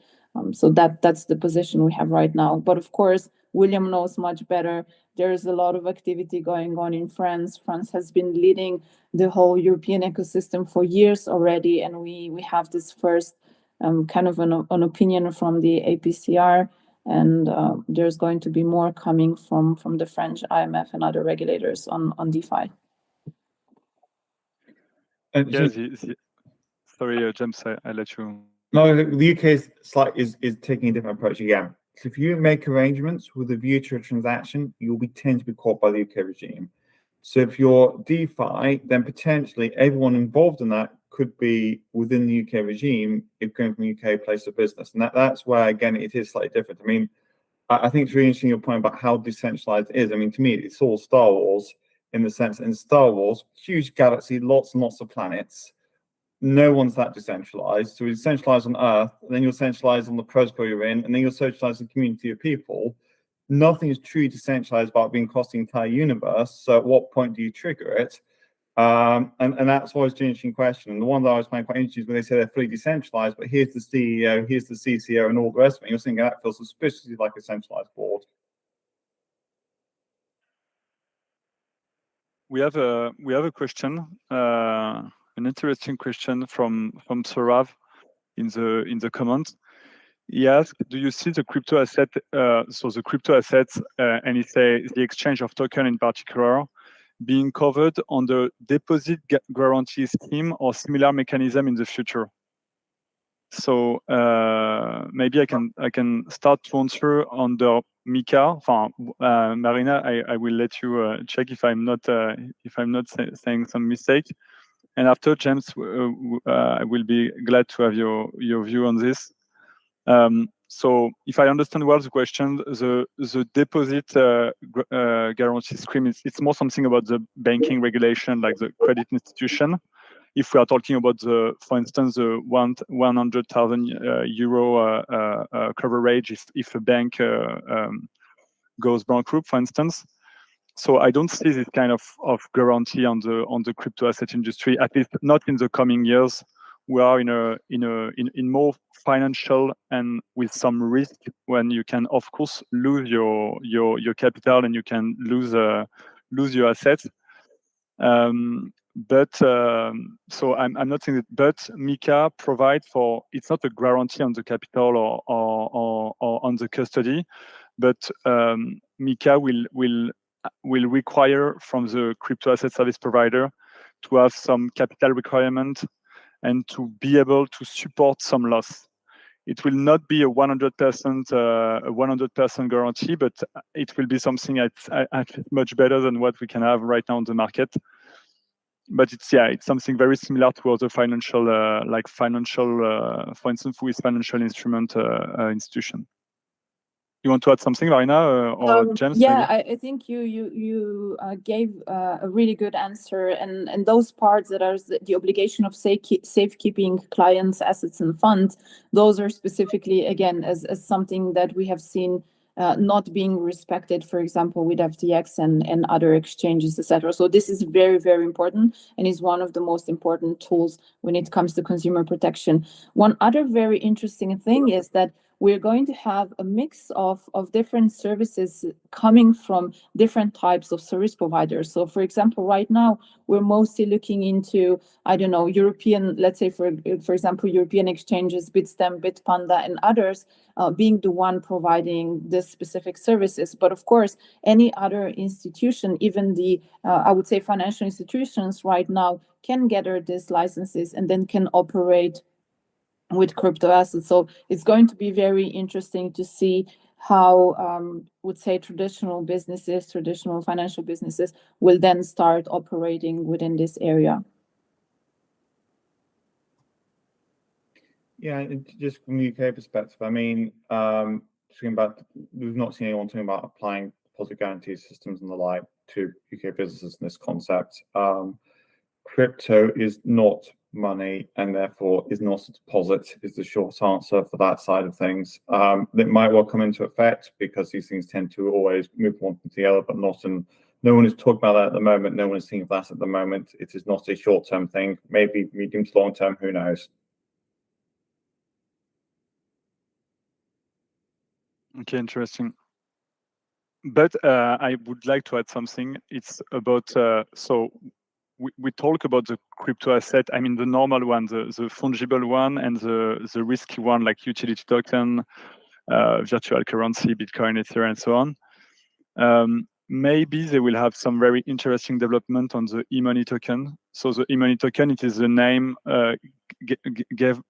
So that's the position we have right now. But of course, William knows much better. There's a lot of activity going on in France. France has been leading the whole European ecosystem for years already, and we have this first kind of an opinion from the APCR, and there's going to be more coming from the French IMF and other regulators on DeFi. Sorry, James, I let you. No, the UK is taking a different approach again. So if you make arrangements with a view to a transaction, you'll tend to be caught by the UK regime. So if you're DeFi, then potentially everyone involved in that could be within the UK regime if going from a UK place of business. And that's where, again, it is slightly different. I mean, I think it's really interesting your point about how decentralized it is. I mean, to me, it's all Star Wars in the sense that in Star Wars, huge galaxy, lots and lots of planets. No one's that decentralized. So we decentralize on Earth, and then you'll centralize on the protocol you're in, and then you'll socialize in the community of people. Nothing is truly decentralized about being across the entire universe. So at what point do you trigger it? And that's always an interesting question. And the one that I was finding quite interesting is when they say they're fully decentralized, but here's the CEO, here's the CCO, and all the rest of it. You're thinking that feels suspiciously like a centralized board. We have a question, an interesting question from Sorav in the comments. He asked, do you see the crypto asset, so the crypto assets, and he says the exchange of token in particular, being covered on the deposit guarantee scheme or similar mechanism in the future? So maybe I can start to answer under MiCA. Marina, I will let you check if I'm not saying some mistake. And after, James, I will be glad to have your view on this. So if I understand well the question, the deposit guarantee scheme, it's more something about the banking regulation, like the credit institution. If we are talking about for instance, the 100,000 euro coverage if a bank goes bankrupt, for instance. So I don't see this kind of guarantee on the crypto asset industry, at least not in the coming years. We are in more financial and with some risk when you can, of course, lose your capital and you can lose your assets. So I'm not saying that, but MiCA provide for, it's not a guarantee on the capital or on the custody, but MiCA will require from the crypto asset service provider to have some capital requirement and to be able to support some loss. It will not be a 100% guarantee, but it will be something much better than what we can have right now on the market. But it's something very similar to other financial, for instance, with financial instrument institution. You want to add something, Marina, or James? Yeah, I think you gave a really good answer, and those parts that are the obligation of safekeeping clients' assets and funds, those are specifically, again, as something that we have seen not being respected, for example, with FTX and other exchanges, etc. So this is very, very important and is one of the most important tools when it comes to consumer protection. One other very interesting thing is that we're going to have a mix of different services coming from different types of service providers. So for example, right now, we're mostly looking into, I don't know, European, let's say for example, European exchanges, Bitstamp, Bitpanda, and others being the one providing this specific services. But of course, any other institution, even the, I would say financial institutions right now, can gather these licenses and then can operate with crypto assets. So it's going to be very interesting to see how would say traditional financial businesses will then start operating within this area. Yeah, just from the UK perspective, I mean, talking about, we've not seen anyone talking about applying deposit guarantee systems and the like to UK businesses in this concept. Crypto is not money and therefore is not a deposit, is the short answer for that side of things. That might well come into effect because these things tend to always move one to the other, but not in, no one is talking about that at the moment. No one is thinking of that at the moment. It is not a short-term thing, maybe medium to long-term, who knows? Okay, interesting. But I would like to add something. It's about, so we talk about the crypto asset. I mean, the normal one, the fungible one, and the risky one, like utility token, virtual currency, Bitcoin, Ethereum, and so on. Maybe they will have some very interesting development on the e-money token. So the e-money token, it is the name give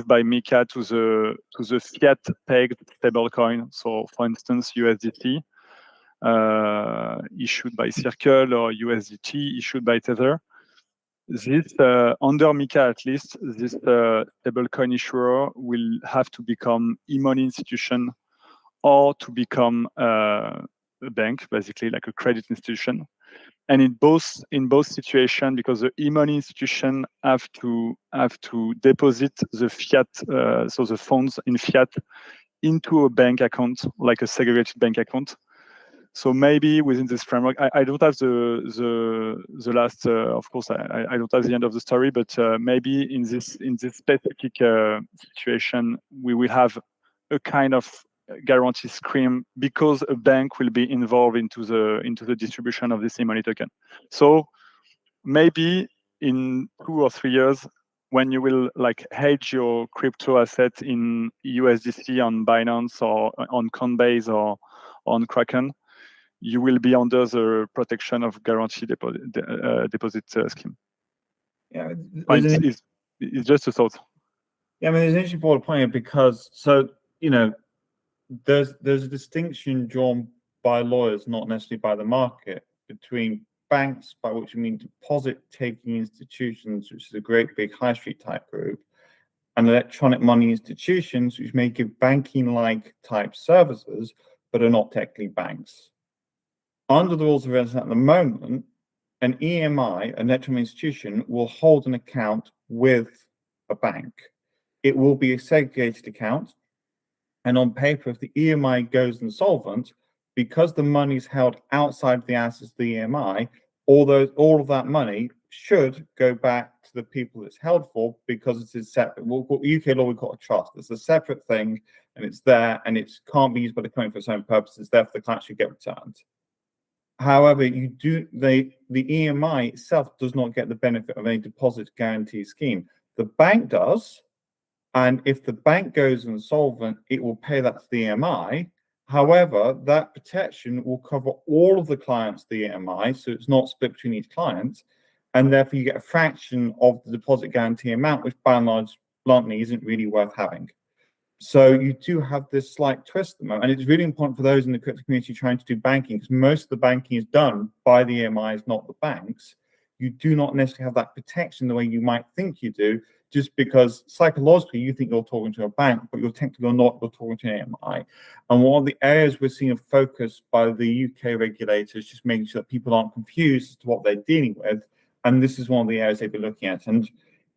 by MiCA to the fiat-pegged stablecoin. So, for instance, USDT. Issued by Circle or USDT issued by Tether. This, under MiCA at least, this stablecoin issuer will have to become e-money institution or to become a bank, basically like a credit institution. And in both situations, because the e-money institution have to deposit the fiat, so the funds in fiat, into a bank account, like a segregated bank account. So maybe within this framework, I don't have the last, of course, I don't have the end of the story, but maybe in this specific situation, we will have a kind of guarantee scheme because a bank will be involved into the distribution of this e-money token. So maybe in 2 or 3 years, when you will like hedge your crypto asset in USDC on Binance or on Coinbase or on Kraken, you will be under the protection of guarantee deposit scheme. Yeah, it's just a thought. Yeah, I mean, there's an interesting broader point here because, so, you know, there's a distinction drawn by lawyers, not necessarily by the market, between banks, by which we mean deposit-taking institutions, which is a great big high street type group, and electronic money institutions, which may give banking-like type services, but are not technically banks. Under the rules of evidence at the moment, an EMI, an electronic institution, will hold an account with a bank. It will be a segregated account, and on paper, if the EMI goes insolvent, because the money is held outside the assets of the EMI, all of that money should go back to the people it's held for because it is separate. UK law, we call it a trust. It's a separate thing, and it's there, and it can't be used by the client for its own purposes. Therefore, the client should get returned. However, the EMI itself does not get the benefit of any deposit guarantee scheme. The bank does, and if the bank goes insolvent, it will pay that to the EMI. However, that protection will cover all of the clients of the EMI, so it's not split between each client, and therefore you get a fraction of the deposit guarantee amount, which by and large, bluntly, isn't really worth having. So you do have this slight twist at the moment, and it's really important for those in the crypto community trying to do banking, because most of the banking is done by the EMIs, not the banks. You do not necessarily have that protection the way you might think you do, just because psychologically you think you're talking to a bank, but you're technically not, you're talking to an EMI. And one of the areas we're seeing a focus by the UK regulators, just making sure that people aren't confused as to what they're dealing with. And this is one of the areas they've been looking at. And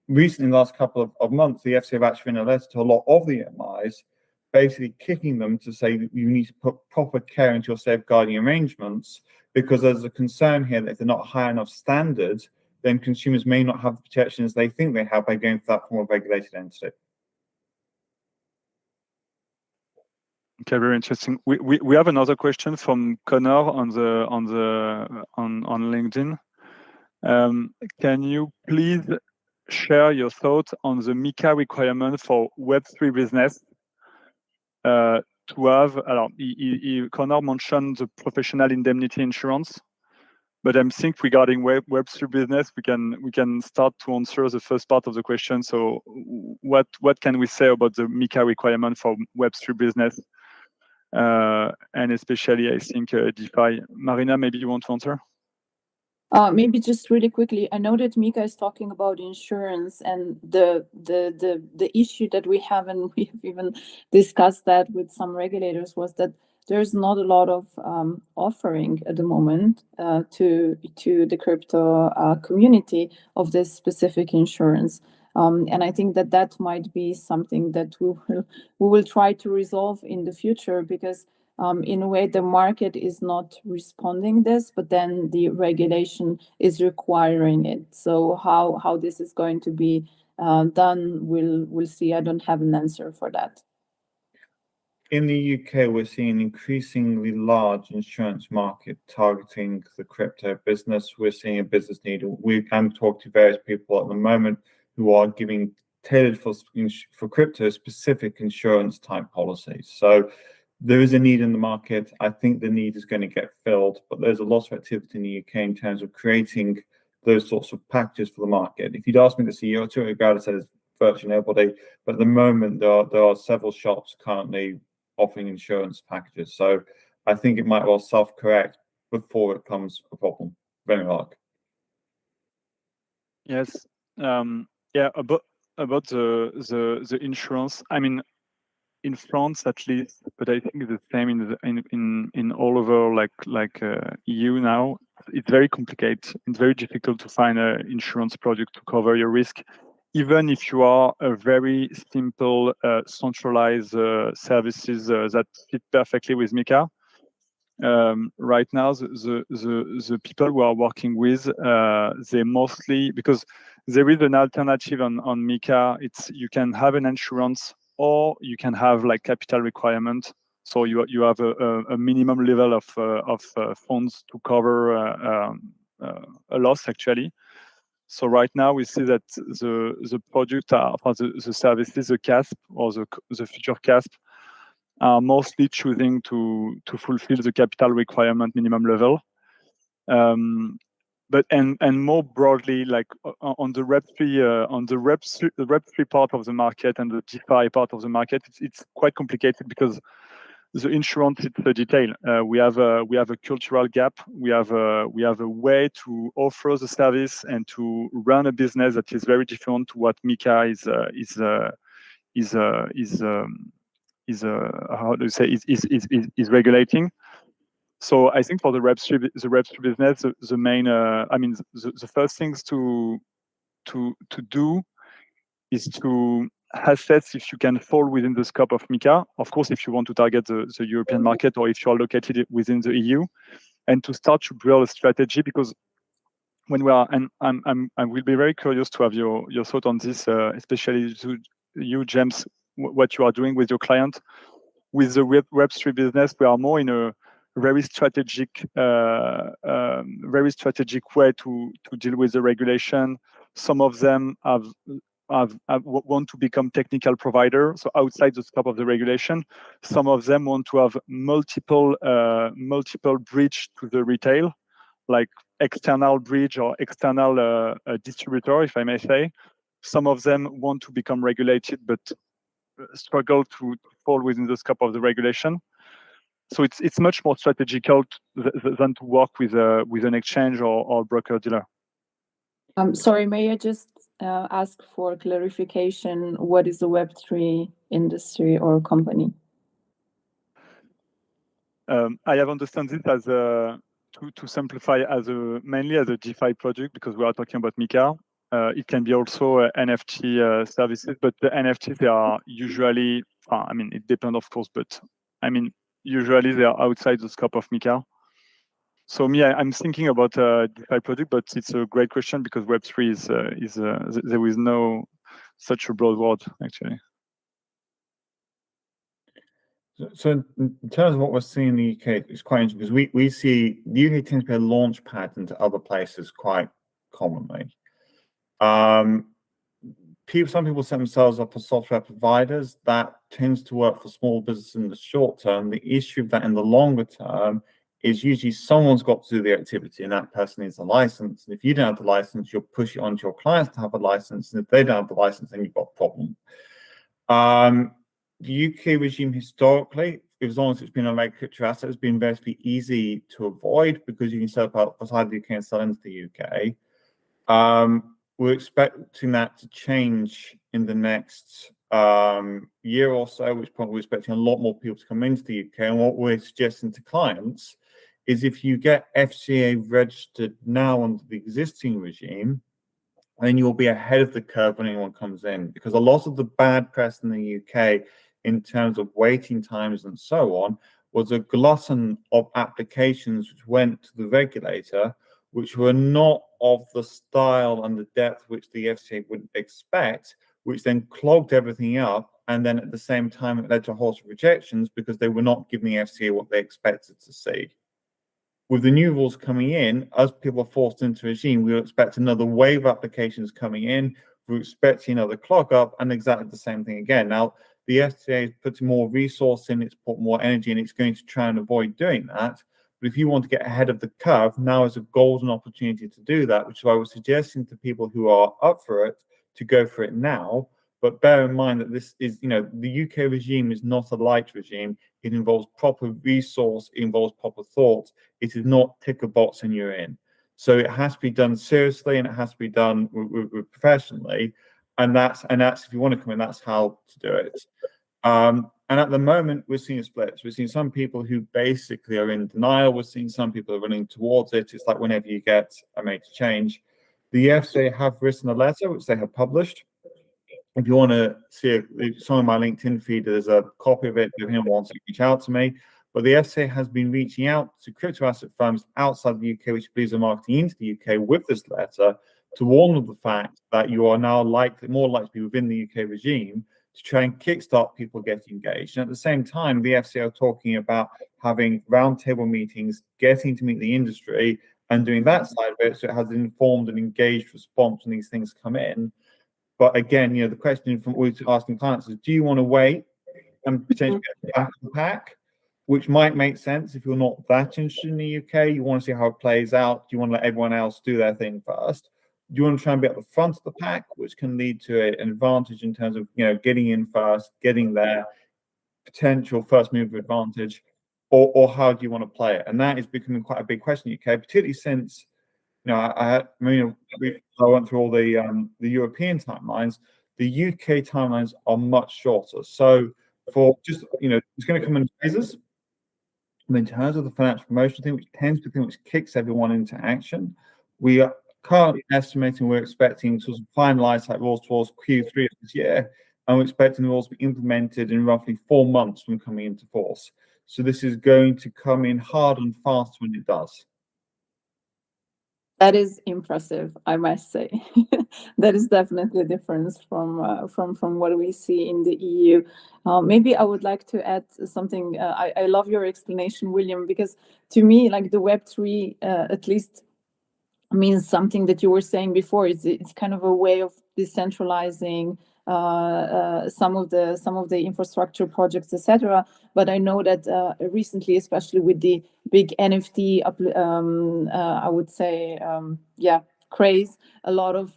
recently, in the last couple of months, the FCA have actually written a letter to a lot of the EMIs, basically kicking them to say that you need to put proper care into your safeguarding arrangements, because there's a concern here that if they're not high enough standards, then consumers may not have the protections they think they have by going for that form of regulated entity. Okay, very interesting. We have another question from Connor on LinkedIn. Can you please share your thoughts on the MiCA requirement for Web3 business? To have, Connor mentioned the professional indemnity insurance, but I'm think regarding Web3 business, we can start to answer the first part of the question. So, what can we say about the MiCA requirement for Web3 business, and especially I think DeFi? Marina, maybe you want to answer? Maybe just really quickly, I know that MiCA is talking about insurance, and the issue that we have, and we've even discussed that with some regulators, was that there's not a lot of offering at the moment to the crypto community of this specific insurance. And I think that might be something that we will try to resolve in the future, because in a way, the market is not responding this, but then the regulation is requiring it. So how this is going to be done, we'll see. I don't have an answer for that. In the UK, we're seeing an increasingly large insurance market targeting the crypto business. We're seeing a business need. We can talk to various people at the moment who are giving tailored for crypto specific insurance type policies. So there is a need in the market. I think the need is going to get filled, but there's a lot of activity in the UK in terms of creating those sorts of packages for the market. If you'd asked me this a year or two ago, I'd said it's virtually nobody, but at the moment there are several shops currently offering insurance packages. So I think it might well self-correct before it becomes a problem. Very hard. Yes. Yeah. About the insurance. I mean, in France at least, but I think it's the same in all over like EU now. It's very complicated. It's very difficult to find an insurance product to cover your risk, even if you are a very simple centralized services that fit perfectly with MiCA. Right now, the people who are working with, they mostly, because there is an alternative on MiCA. It's you can have an insurance, or you can have like capital requirement. So you have a minimum level of funds to cover a loss actually. So right now we see that the product for the services, the CASP or the future CASP, are mostly choosing to fulfill the capital requirement minimum level. But more broadly, like on the Web3 part of the market and the DeFi part of the market, it's quite complicated because the insurance, it's a detail. We have a cultural gap. We have a way to offer the service and to run a business that is very different to what MiCA is regulating. So I think for the Web3 business, the main, the first things to do is to assess if you can fall within the scope of MiCA. Of course, if you want to target the European market, or if you are located within the EU, and to start to build a strategy, because when we are, and I will be very curious to have your thought on this, especially to you, James, what you are doing with your client. With the Web3 business, we are more in a very strategic way to deal with the regulation. Some of them want to become technical provider, so outside the scope of the regulation. Some of them want to have multiple bridge to the retail, like external bridge or external distributor, if I may say. Some of them want to become regulated, but struggle to fall within the scope of the regulation. So it's much more strategical than to work with an exchange or broker dealer. Sorry, may I just ask for clarification? What is the Web3 industry or company? I have understood it as to simplify mainly as a DeFi project, because we are talking about MiCA. It can be also NFT services, but the NFTs, they are usually, it depends of course, but usually they are outside the scope of MiCA. So I'm thinking about a DeFi project, but it's a great question because Web3 is there is no such a broad word actually. So in terms of what we're seeing in the UK, it's quite interesting because we see the UK tends to be a launch pad into other places quite commonly. Some people set themselves up as software providers. That tends to work for small business in the short term. The issue of that in the longer term is usually someone's got to do the activity, and that person needs a license. And if you don't have the license, you'll push it onto your clients to have a license. And if they don't have the license, then you've got a problem. The UK regime historically, as long as it's been on crypto asset, has been relatively easy to avoid because you can set up outside the UK and sell into the UK. We're expecting that to change in the next year or so, which point we're expecting a lot more people to come into the UK. And what we're suggesting to clients is if you get FCA registered now under the existing regime, then you'll be ahead of the curve when anyone comes in, because a lot of the bad press in the UK in terms of waiting times and so on was a glutton of applications which went to the regulator, which were not of the style and the depth which the FCA would expect, which then clogged everything up. And then at the same time, it led to a host of rejections because they were not giving the FCA what they expected to see. With the new rules coming in, as people are forced into regime, we expect another wave of applications coming in. We're expecting another clog up and exactly the same thing again. Now, the FCA is putting more resource in, it's put more energy in, it's going to try and avoid doing that. But if you want to get ahead of the curve, now is a golden opportunity to do that, which is why we're suggesting to people who are up for it to go for it now. But bear in mind that this is, the UK regime is not a light regime. It involves proper resource, it involves proper thought. It is not tick a box and you're in. So it has to be done seriously and it has to be done professionally. And that's if you want to come in, that's how to do it. And at the moment, we're seeing splits. We're seeing some people who basically are in denial. We're seeing some people are running towards it. It's like whenever you get a major change. The FCA have written a letter, which they have published. If you want to see some of my LinkedIn feed, there's a copy of it. If anyone wants to reach out to me. But the FCA has been reaching out to crypto asset firms outside the UK, which believes are marketing into the UK with this letter to warn of the fact that you are now more likely to be within the UK regime to try and kickstart people getting engaged. And at the same time, the FCA are talking about having roundtable meetings, getting to meet the industry and doing that side of it. So it has an informed and engaged response when these things come in. But again, the question from always asking clients is, do you want to wait and potentially get back to the pack? Which might make sense if you're not that interested in the UK. You want to see how it plays out. Do you want to let everyone else do their thing first? Do you want to try and be at the front of the pack, which can lead to an advantage in terms of getting in first, getting there, potential first mover advantage, or how do you want to play it? And that is becoming quite a big question in the UK, particularly since I went through all the European timelines. The UK timelines are much shorter. So for just it's going to come in phases. And in terms of the financial promotion thing, which tends to be the thing which kicks everyone into action, we are currently estimating we're expecting to finalize that rules towards Q3 of this year, and we're expecting the rules to be implemented in roughly 4 months from coming into force. So this is going to come in hard and fast when it does. That is impressive, I must say. That is definitely a difference from what we see in the EU. Maybe I would like to add something. I love your explanation, William, because to me, like the Web3, at least means something that you were saying before. It's kind of a way of decentralizing some of the infrastructure projects, etc. But I know that recently, especially with the big NFT, I would say, craze, a lot of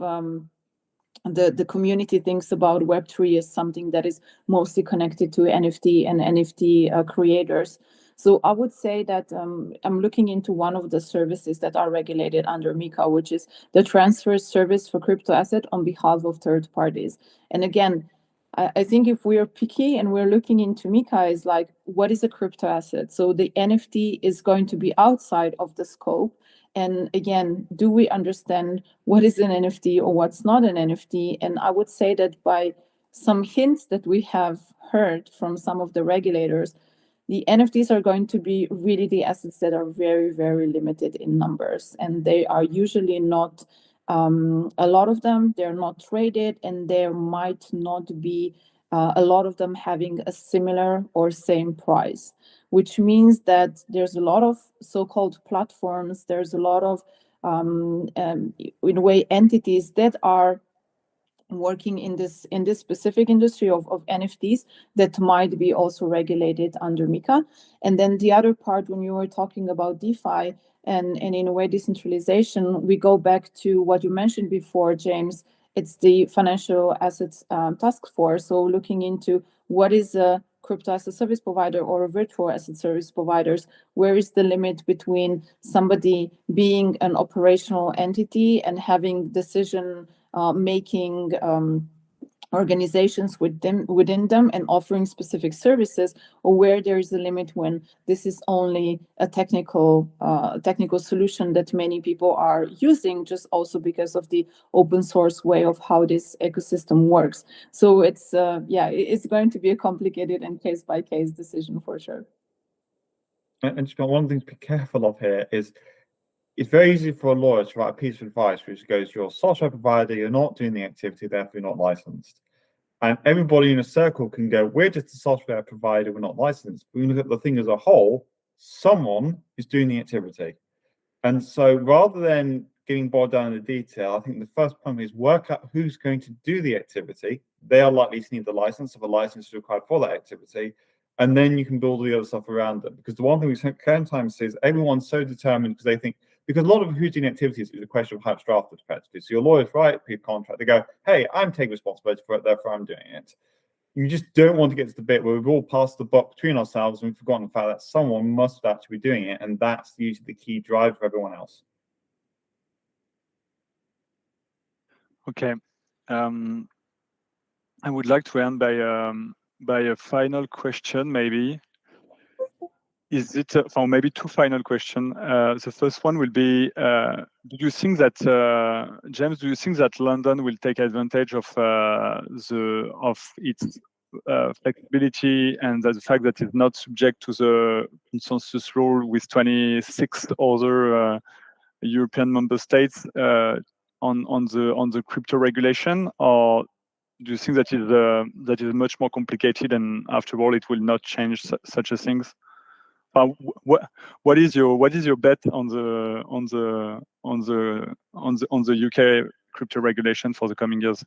the community thinks about Web3 as something that is mostly connected to NFT and NFT creators. So I would say that I'm looking into one of the services that are regulated under MiCA, which is the transfer service for crypto asset on behalf of third parties. And again, I think if we are picky and we're looking into MiCA, is like, what is a crypto asset? So the NFT is going to be outside of the scope. And again, do we understand what is an NFT or what's not an NFT? And I would say that by some hints that we have heard from some of the regulators, the NFTs are going to be really the assets that are very, very limited in numbers. And they are usually not, a lot of them, they're not traded, and there might not be a lot of them having a similar or same price, which means that there's a lot of so-called platforms, there's a lot of in a way entities that are working in this specific industry of NFTs that might be also regulated under MiCA. And then the other part, when you were talking about DeFi and in a way decentralization, we go back to what you mentioned before, James. It's the Financial Assets Task Force. So looking into what is a crypto as a service provider or a virtual asset service providers, where is the limit between somebody being an operational entity and having decision making organizations within them and offering specific services, or where there is a limit when this is only a technical solution that many people are using, just also because of the open source way of how this ecosystem works. So it's it's going to be a complicated and case by case decision for sure. And just one thing to be careful of here is, it's very easy for a lawyer to write a piece of advice which goes, you're a software provider, you're not doing the activity, therefore you're not licensed. And everybody in a circle can go, we're just a software provider, we're not licensed. But when you look at the thing as a whole, someone is doing the activity. And so rather than getting bogged down in the detail, I think the first point is work out who's going to do the activity. They are likely to need the license, if a license is required for that activity. And then you can build all the other stuff around it. Because the one thing we can sometimes see is everyone's so determined because they think, because a lot of who's doing activities is a question of how it's drafted effectively. So your lawyers write a contract, they go, hey, I'm taking responsibility for it, therefore I'm doing it. You just don't want to get to the bit where we've all passed the buck between ourselves and we've forgotten the fact that someone must actually be doing it. And that's usually the key drive for everyone else. Okay. I would like to end by a final question, maybe. Is it, or maybe two final questions. The first one will be, do you think that, James, do you think that London will take advantage of its flexibility and the fact that it's not subject to the consensus rule with 26 other European member states on the crypto regulation, or do you think that is much more complicated and after all it will not change such a things? What is your bet on the UK crypto regulation for the coming years?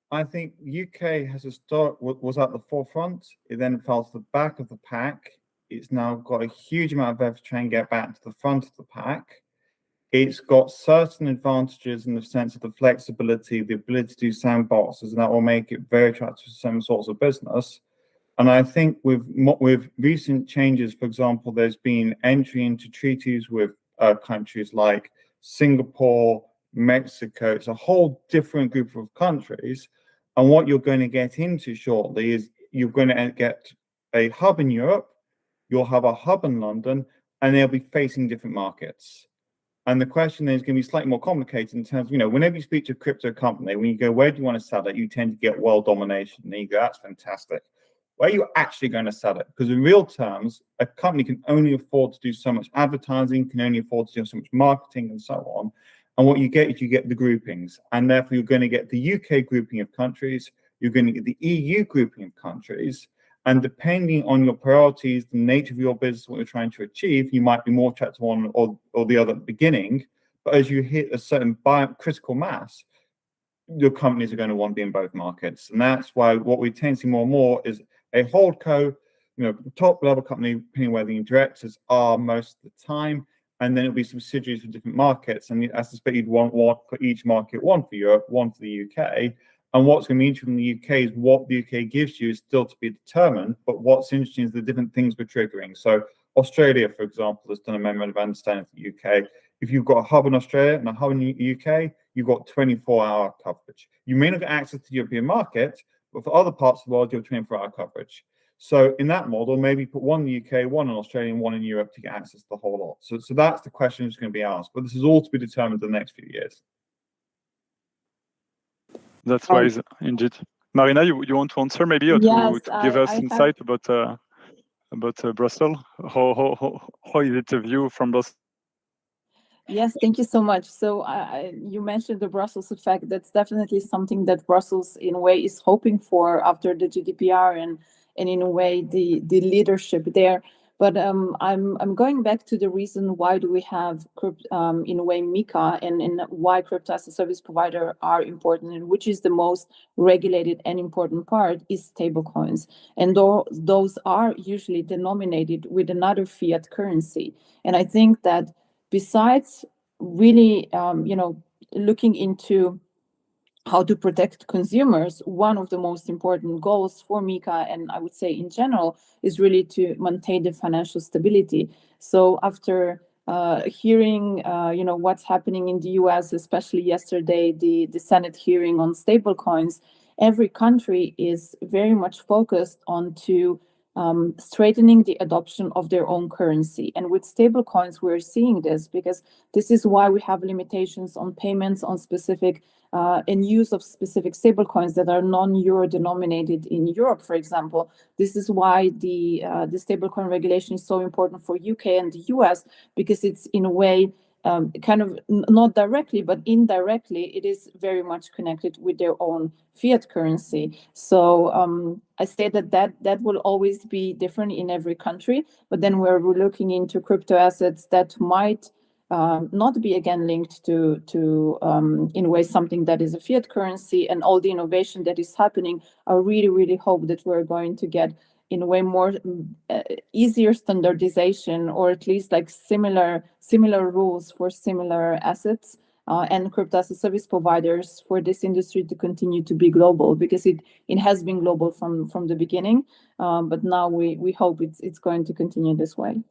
I think UK has was at the forefront. It then fell to the back of the pack. It's now got a huge amount of effort to try and get back to the front of the pack. It's got certain advantages in the sense of the flexibility, the ability to do sandboxes, and that will make it very attractive to some sorts of business. And I think with recent changes, for example, there's been entry into treaties with countries like Singapore, Mexico. It's a whole different group of countries. And what you're going to get into shortly is you're going to get a hub in Europe, you'll have a hub in London, and they'll be facing different markets. And the question is going to be slightly more complicated in terms of, whenever you speak to a crypto company, when you go, where do you want to sell it? You tend to get world domination. And you go, that's fantastic. Where are you actually going to sell it? Because in real terms, a company can only afford to do so much advertising, can only afford to do so much marketing and so on. And what you get is you get the groupings. And therefore, you're going to get the UK grouping of countries. You're going to get the EU grouping of countries. And depending on your priorities, the nature of your business, what you're trying to achieve, you might be more attracted to one or the other at the beginning. But as you hit a certain critical mass, your companies are going to want to be in both markets. And that's why what we tend to see more and more is a holdco, top level company, depending where the directors are most of the time, and then it'll be subsidiaries for different markets. And I suspect you'd want one for each market, one for Europe, one for the UK. And what's going to be interesting in the UK is what the UK gives you is still to be determined. But what's interesting is the different things we're triggering. So Australia, for example, has done a memorandum of understanding with the UK. If you've got a hub in Australia and a hub in the UK, you've got 24-hour coverage. You may not get access to the European market, but for other parts of the world, you have 24-hour coverage. So in that model, maybe put one in the UK, one in Australia, and one in Europe to get access to the whole lot. So that's the question that's going to be asked. But this is all to be determined in the next few years. That's wise, indeed. Marina, you want to answer maybe, or to give us insight about Brussels? How is it a view from Brussels? Yes, thank you so much. So you mentioned the Brussels effect. That's definitely something that Brussels, in a way, is hoping for after the GDPR and in a way the leadership there. But I'm going back to the reason why do we have in a way MiCA and why crypto as a service provider are important, and which is the most regulated and important part is stablecoins, and those are usually denominated with another fiat currency. And I think that besides really, looking into how to protect consumers, one of the most important goals for MiCA, and I would say in general, is really to maintain the financial stability. So after hearing, what's happening in the US, especially yesterday, the Senate hearing on stablecoins, every country is very much focused on to strengthening the adoption of their own currency. And with stablecoins, we're seeing this because this is why we have limitations on payments on specific and use of specific stablecoins that are non-euro denominated in Europe, for example. This is why the stablecoin regulation is so important for UK and the US, because it's in a way kind of not directly, but indirectly, it is very much connected with their own fiat currency. So I say that will always be different in every country. But then we're looking into crypto assets that might not be again linked to in a way something that is a fiat currency, and all the innovation that is happening. I really hope that we're going to get in a way more easier standardization, or at least like similar rules for similar assets and crypto as a service providers for this industry to continue to be global, because it has been global from the beginning, but now we hope it's going to continue this way.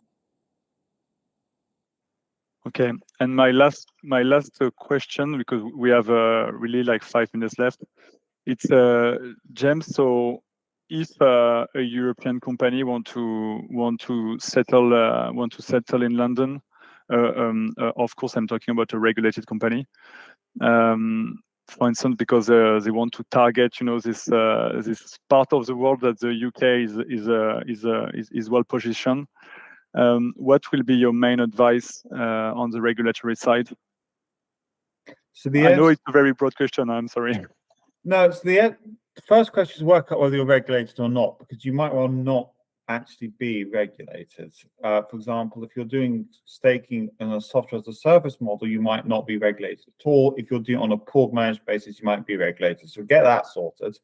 Okay, and my last question, because we have really like 5 minutes left. It's James. So, if a European company want to settle in London, of course I'm talking about a regulated company. For instance, because they want to target, this part of the world that the UK is well positioned. What will be your main advice on the regulatory side? So I know it's a very broad question. I'm sorry. No, so the first question is work out whether you're regulated or not, because you might well not actually be regulated. For example, if you're doing staking in a software as a service model, you might not be regulated at all. If you're doing it on a pooled managed basis, you might be regulated. So get that sorted.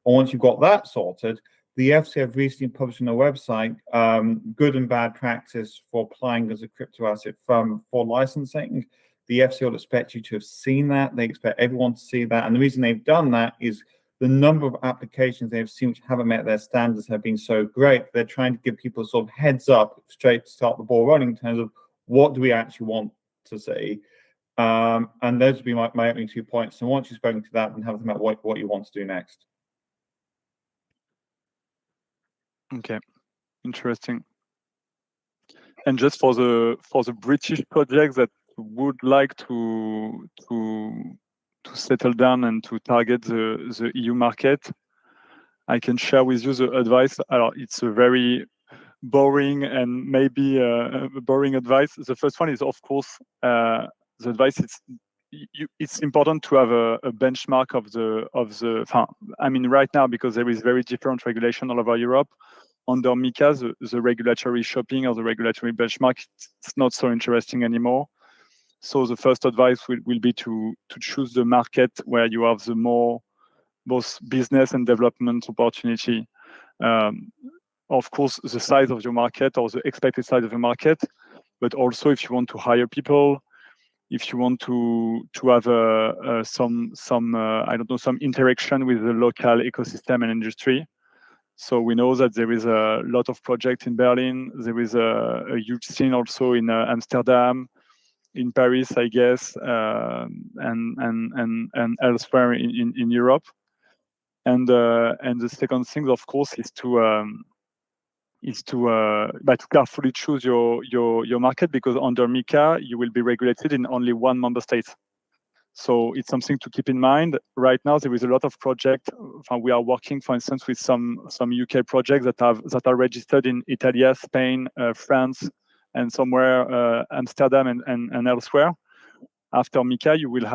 And once you've got that sorted, the FCA have recently published on their website good and bad practice for applying as a crypto asset firm for licensing. The FCA will expect you to have seen that. They expect everyone to see that. And the reason they've done that is the number of applications they've seen which haven't met their standards have been so great. They're trying to give people sort of heads up straight to start the ball running in terms of what do we actually want to see. And those would be my opening 2 points. And once you've spoken to that, then have a think about what you want to do next. Okay, interesting. And just for the British projects that would like to settle down and to target the EU market, I can share with you the advice. It's a very boring and maybe boring advice. The first one is, of course, the advice is it's important to have a benchmark of the. I mean, right now, because there is very different regulation all over Europe. Under MiCA, the regulatory shopping or the regulatory benchmark, it's not so interesting anymore. So the first advice will be to choose the market where you have the both business and development opportunity. Of course, the size of your market or the expected size of your market, but also if you want to hire people, if you want to have some interaction with the local ecosystem and industry. So we know that there is a lot of projects in Berlin. There is a huge scene also in Amsterdam, in Paris, I guess, and elsewhere in Europe. And the second thing, of course, is to carefully choose your market, because under MiCA you will be regulated in only one member state. So it's something to keep in mind. Right now, there is a lot of projects. We are working, for instance, with some UK projects that are registered in Italy, Spain, France, and somewhere Amsterdam and elsewhere. After MiCA, you will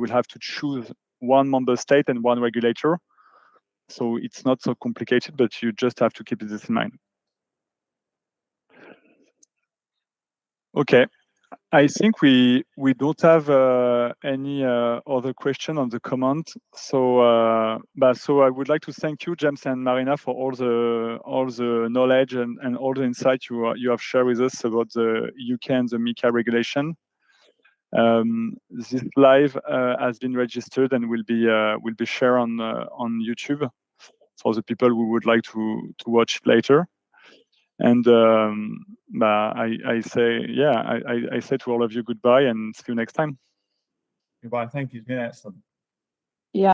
have to choose one member state and one regulator. So it's not so complicated, but you just have to keep this in mind. Okay, I think we don't have any other question on the comment. So I would like to thank you, James and Marina, for all the knowledge and all the insight you have shared with us about the UK and the MiCA regulation. This live has been registered and will be shared on YouTube for the people who would like to watch it later. And I say to all of you goodbye and see you next time. Goodbye. Thank you. It's been excellent. Yeah.